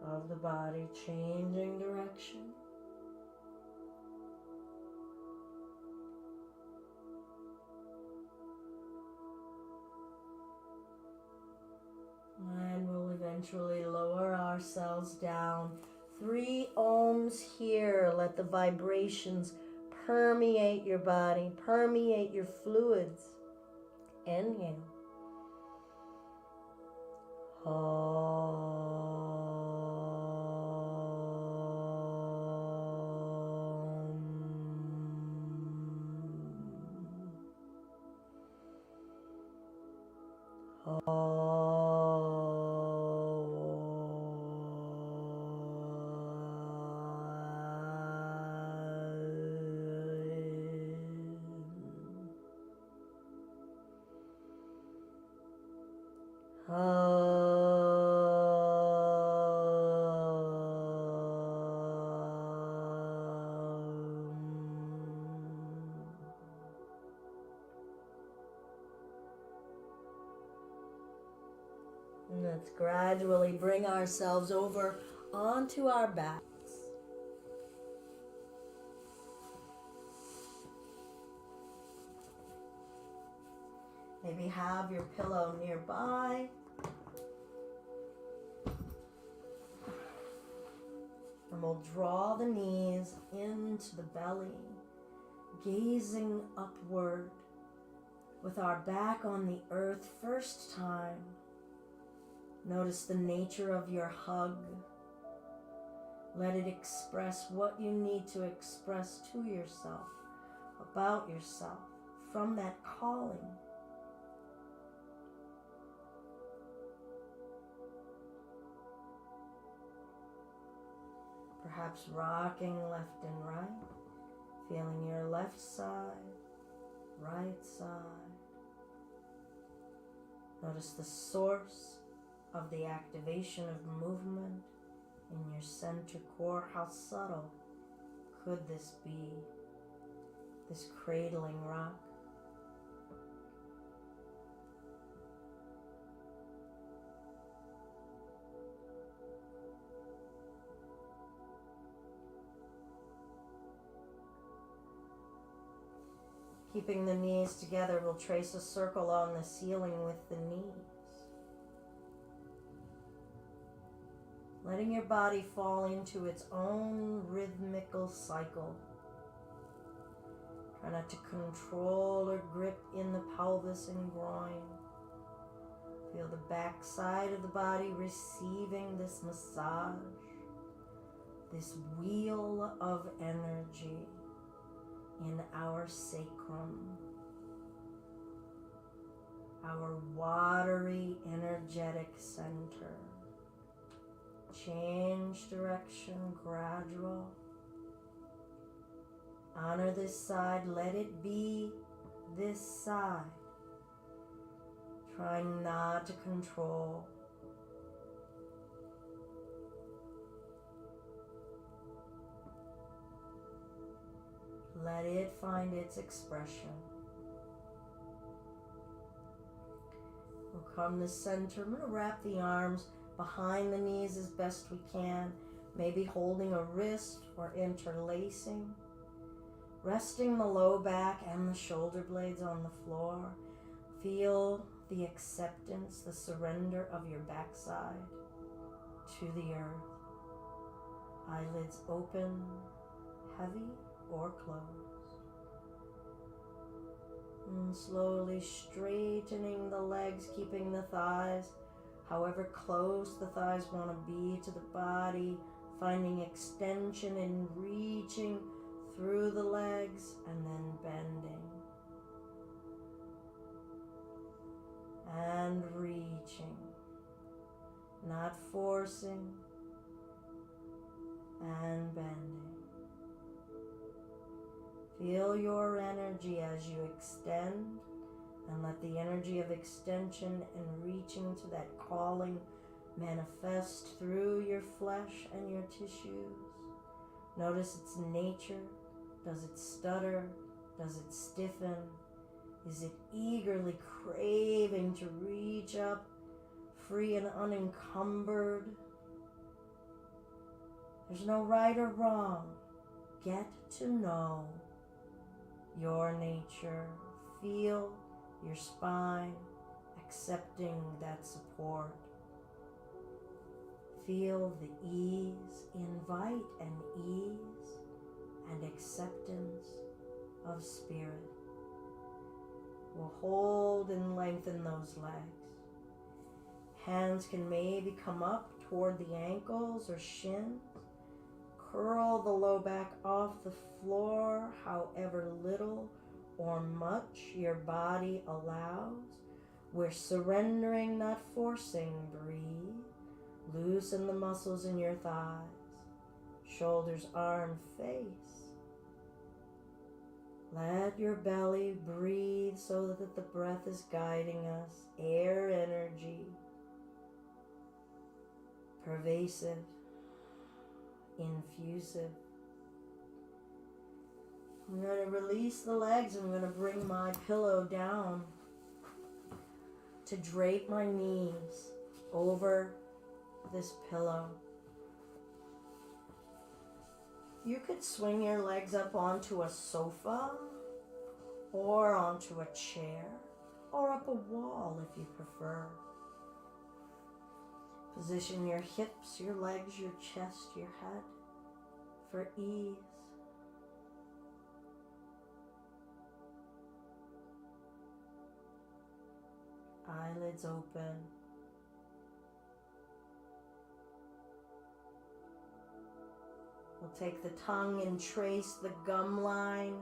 of the body, changing direction. And we'll eventually lower ourselves down. 3 ohms here. Let the vibrations permeate your body, permeate your fluids. Inhale. And let's gradually bring ourselves over onto our backs. Maybe have your pillow nearby. And we'll draw the knees into the belly. gazing upward with our back on the earth. First time, notice the nature of your hug. Let it express what you need to express to yourself, about yourself, from that calling. Perhaps rocking left and right, feeling your left side, right side. Notice the source of the activation of movement in your center core. How subtle could this be, this cradling rock? Keeping the knees together, we'll trace a circle on the ceiling with the knees. Letting your body fall into its own rhythmical cycle. Try not to control or grip in the pelvis and groin. Feel the back side of the body receiving this massage, this wheel of energy in our sacrum, our watery energetic center. Change direction, gradual. Honor this side, let it be this side. Try not to control. Let it find its expression. We'll come to center. I'm going to wrap the arms behind the knees as best we can, maybe holding a wrist or interlacing. Resting the low back and the shoulder blades on the floor. Feel the acceptance, the surrender of your backside to the earth. Eyelids open, heavy or closed. And slowly straightening the legs, keeping the thighs however close the thighs want to be to the body, finding extension and reaching through the legs and then bending. And reaching, not forcing, and bending. Feel your energy as you extend, and let the energy of extension and reaching to that calling manifest through your flesh and your tissues. Notice its nature. Does it stutter? Does it stiffen? Is it eagerly craving to reach up, free and unencumbered? There's no right or wrong. Get to know your nature. Feel your spine accepting that support. Feel the ease. Invite an ease and acceptance of spirit. We'll hold and lengthen those legs. Hands can maybe come up toward the ankles or shins. Curl the low back off the floor, however little or much your body allows. We're surrendering, not forcing. Breathe. Loosen the muscles in your thighs, shoulders, arm, face. Let your belly breathe so that the breath is guiding us. Air energy, pervasive, infusive. I'm going to release the legs. I'm going to bring my pillow down to drape my knees over this pillow. You could swing your legs up onto a sofa or onto a chair or up a wall if you prefer. Position your hips, your legs, your chest, your head for ease. eyelids open. We'll take the tongue and trace the gum line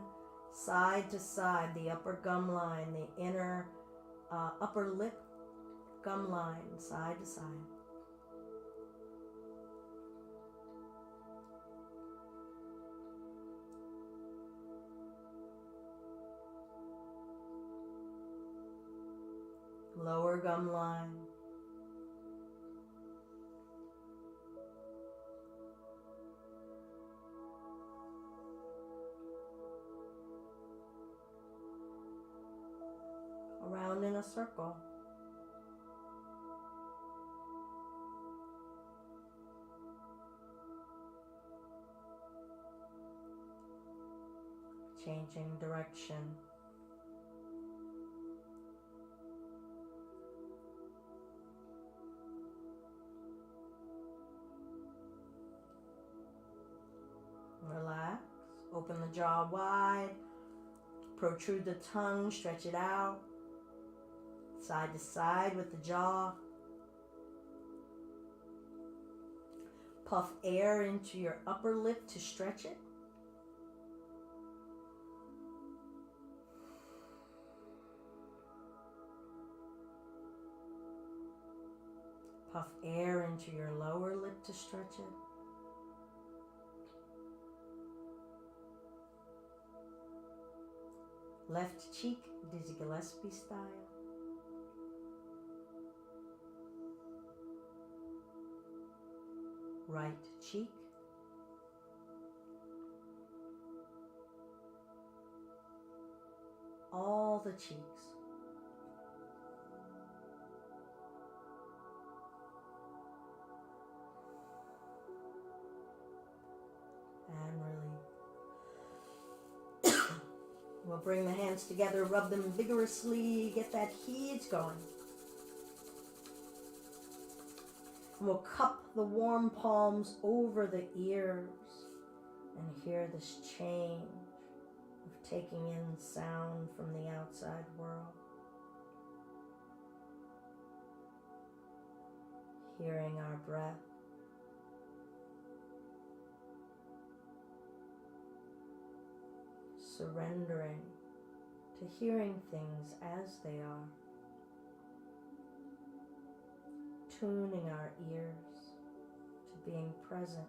side to side, the upper gum line, the inner upper lip gum line, side to side. Lower gum line. Around in a circle. Changing direction. Relax. Open the jaw wide. Protrude the tongue. Stretch it out. Side to side with the jaw. Puff air into your upper lip to stretch it. Puff air into your lower lip to stretch it. Left cheek, Dizzy Gillespie style. Right cheek. All the cheeks. And release. We'll bring the hands together, rub them vigorously, get that heat going. And we'll cup the warm palms over the ears and hear this change of taking in sound from the outside world. Hearing our breath. Surrendering to hearing things as they are. Tuning our ears to being present.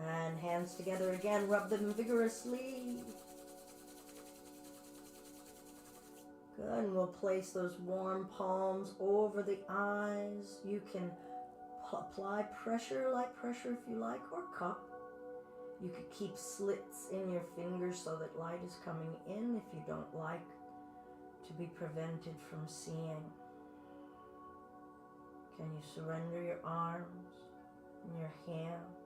And hands together again, rub them vigorously. Good, and we'll place those warm palms over the eyes. You can apply pressure, light pressure if you like, or cup. You could keep slits in your fingers so that light is coming in if you don't like to be prevented from seeing. Can you surrender your arms and your hands?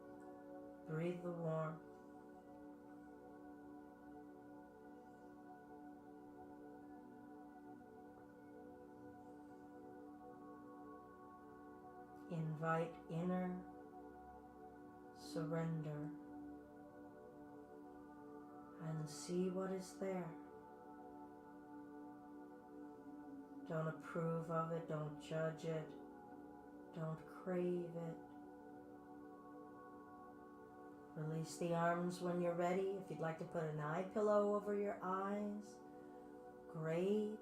Breathe the warmth. Invite inner surrender and see what is there. Don't approve of it, don't judge it, don't crave it. Release the arms when you're ready. If you'd like to put an eye pillow over your eyes, great.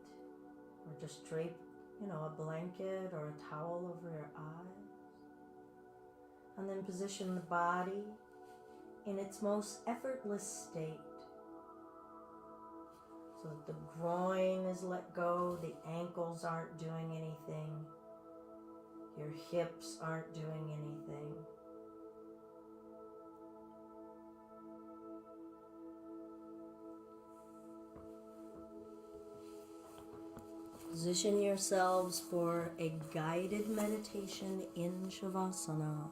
Or just drape, a blanket or a towel over your eyes. And then position the body in its most effortless state. So that the groin is let go, the ankles aren't doing anything, your hips aren't doing anything. Position yourselves for a guided meditation in Shavasana.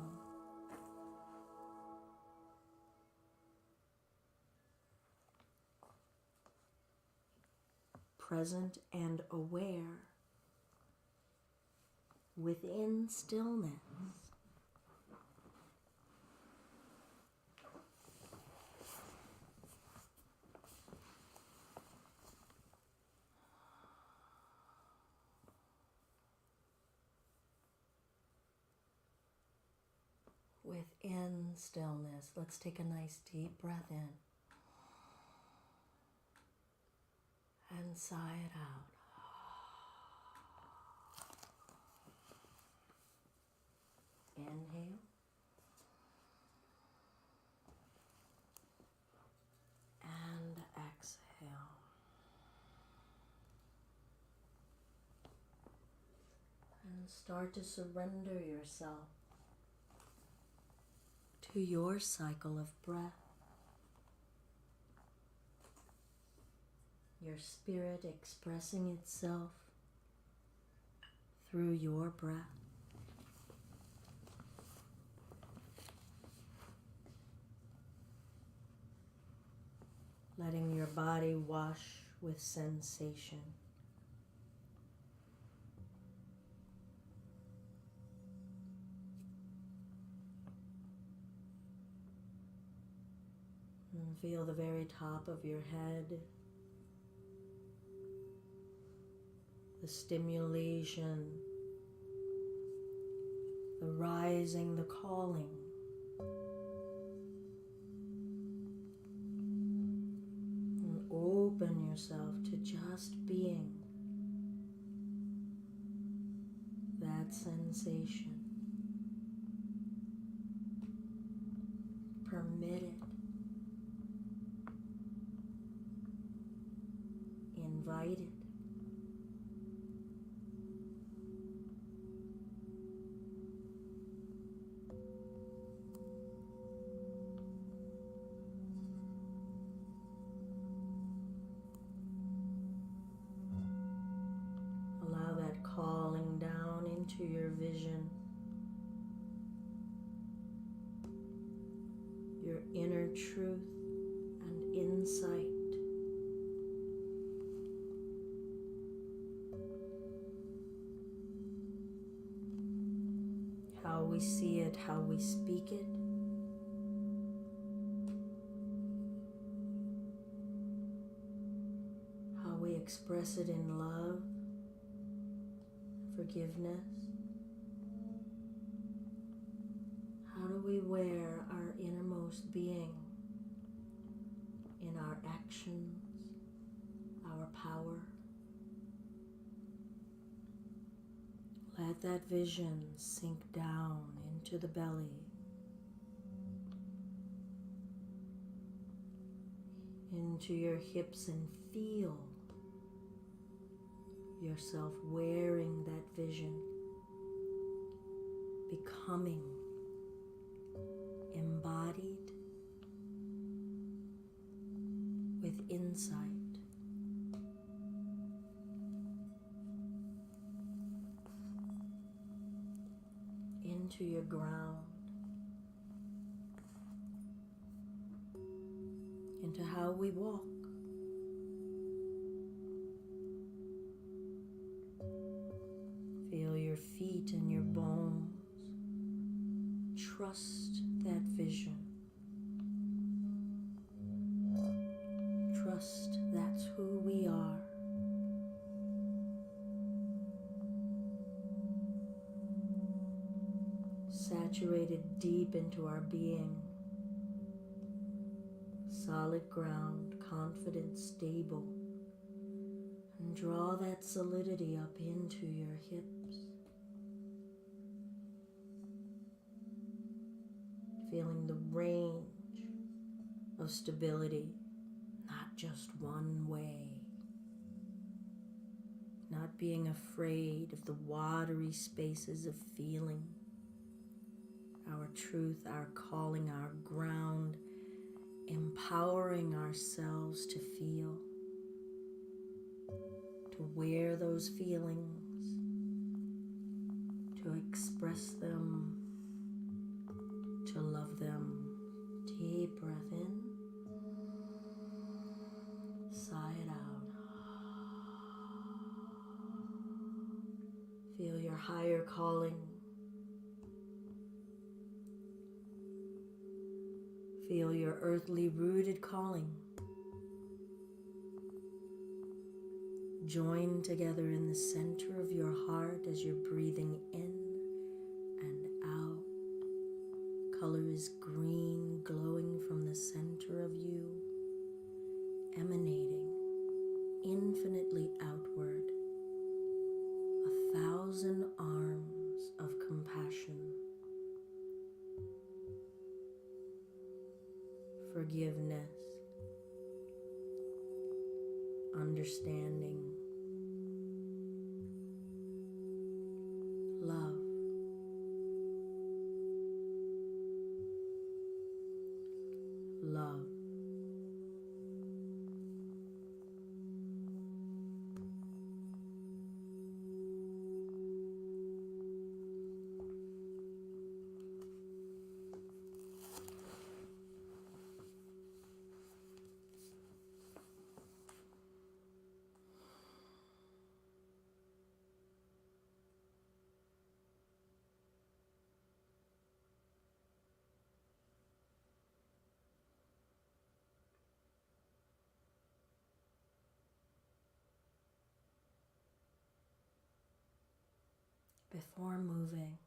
Present and aware within stillness. within stillness. Let's take a nice deep breath in and sigh it out. Inhale and exhale. And start to surrender yourself to your cycle of breath. Your spirit expressing itself through your breath. Letting your body wash with sensation. And feel the very top of your head, the stimulation, the rising, the calling. And open yourself to just being that sensation. Permit it. Invite it. Allow that calling down into your vision, your inner truth and insight. How we see it, how we speak it. How we express it in love, forgiveness. How do we wear our innermost being in our actions, our power? Let that vision sink down into the belly, into your hips, and feel yourself wearing that vision, becoming embodied with insight. Into your ground, into how we walk. Feel your feet and your bones. Trust that vision. Trust that's who we are. Saturated deep into our being. Solid ground, confident, stable. And draw that solidity up into your hips. Feeling the range of stability, not just one way. Not being afraid of the watery spaces of feeling. Our truth, our calling, our ground, empowering ourselves to feel, to wear those feelings, to express them, to love them. Deep breath in, sigh it out. Feel your higher calling. Feel your earthly rooted calling. Join together in the center of your heart as you're breathing in and out, color is green, glowing from the center of you, emanating infinitely outward, 1,000 arms of compassion, forgiveness, understanding, love, love. Before moving,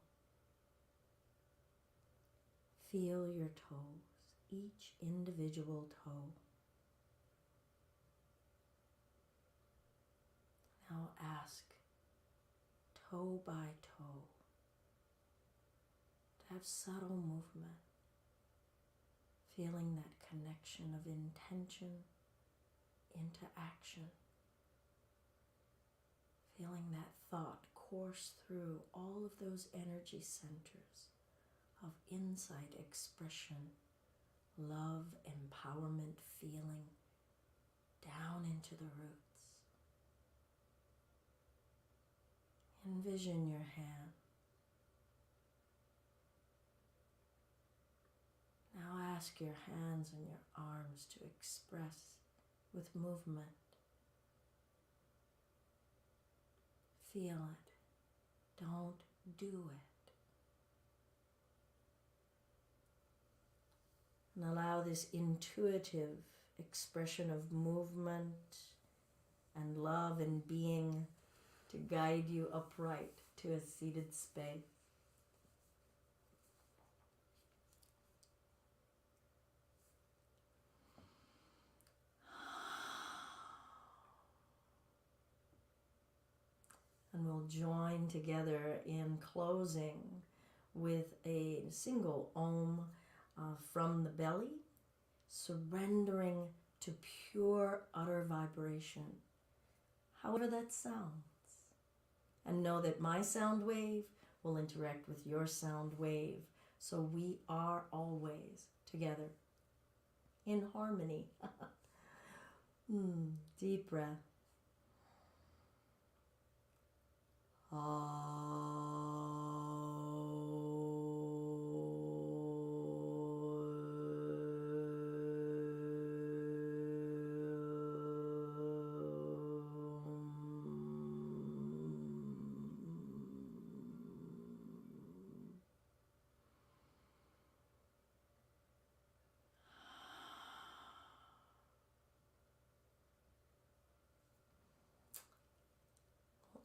feel your toes, each individual toe. Now ask, toe by toe, to have subtle movement, feeling that connection of intention into action, feeling that thought course through all of those energy centers of insight, expression, love, empowerment, feeling, down into the roots. Envision your hand. Now ask your hands and your arms to express with movement. Feel it. Don't do it. And allow this intuitive expression of movement and love and being to guide you upright to a seated space. And we'll join together in closing with a single Om from the belly, surrendering to pure, utter vibration, however that sounds. And know that my sound wave will interact with your sound wave, so we are always together in harmony. Deep breath.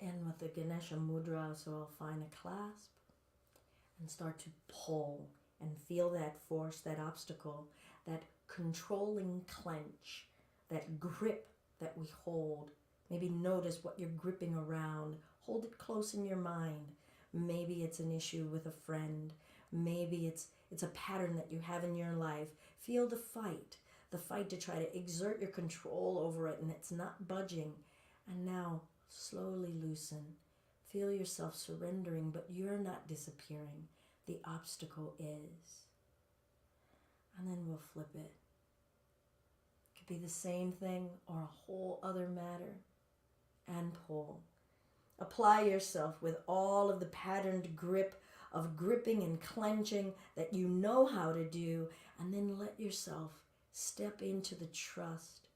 End with the Ganesha Mudra, so I'll find a clasp and start to pull and feel that force, that obstacle, that controlling clench, that grip that we hold. Maybe notice what you're gripping around. Hold it close in your mind. Maybe it's an issue with a friend. Maybe it's a pattern that you have in your life. Feel the fight to try to exert your control over it, and it's not budging. And now slowly loosen. Feel yourself surrendering, but you're not disappearing. The obstacle is. And then we'll flip it. It could be the same thing or a whole other matter. And pull. Apply yourself with all of the patterned grip of gripping and clenching that you know how to do, and then let yourself step into the trust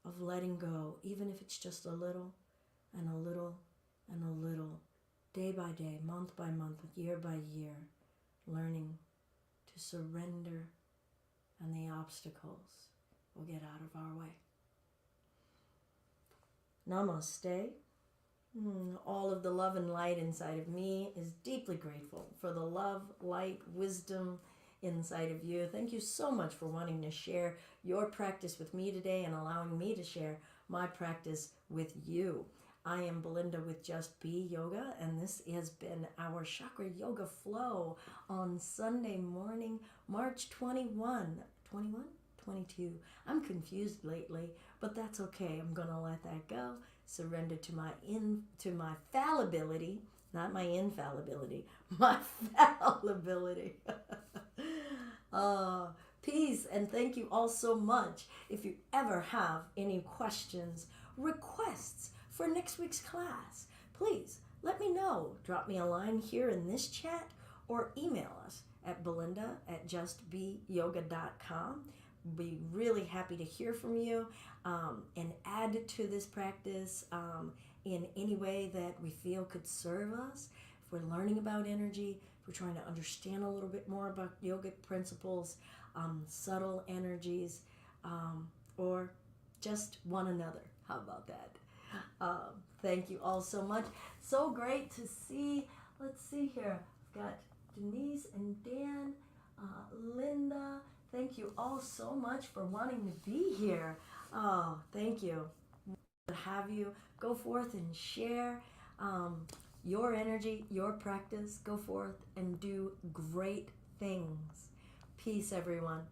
of letting go, even if it's just a little and a little and a little, day by day, month by month, year by year, learning to surrender, and the obstacles will get out of our way. Namaste. All of the love and light inside of me is deeply grateful for the love, light, wisdom, inside of you. Thank you so much for wanting to share your practice with me today and allowing me to share my practice with you. I am Belinda with Just Be Yoga, and this has been our Chakra Yoga Flow on Sunday morning, March 21. 21? 22. I'm confused lately, but that's okay. I'm going to let that go. Surrender to my fallibility, not my infallibility, my fallibility. Peace, and thank you all so much. If you ever have any questions, requests for next week's class, please let me know. Drop me a line here in this chat or email us at belinda@justbeyoga.com. Be really happy to hear from you and add to this practice in any way that we feel could serve us. If we're learning about energy, if we're trying to understand a little bit more about yogic principles, subtle energies, or just one another. How about that? Thank you all so much. So great to see. Let's see here. I've got Denise and Dan, Linda. Thank you all so much for wanting to be here. Oh, thank you. Have you go forth and share your energy, your practice. Go forth and do great things. Peace, everyone.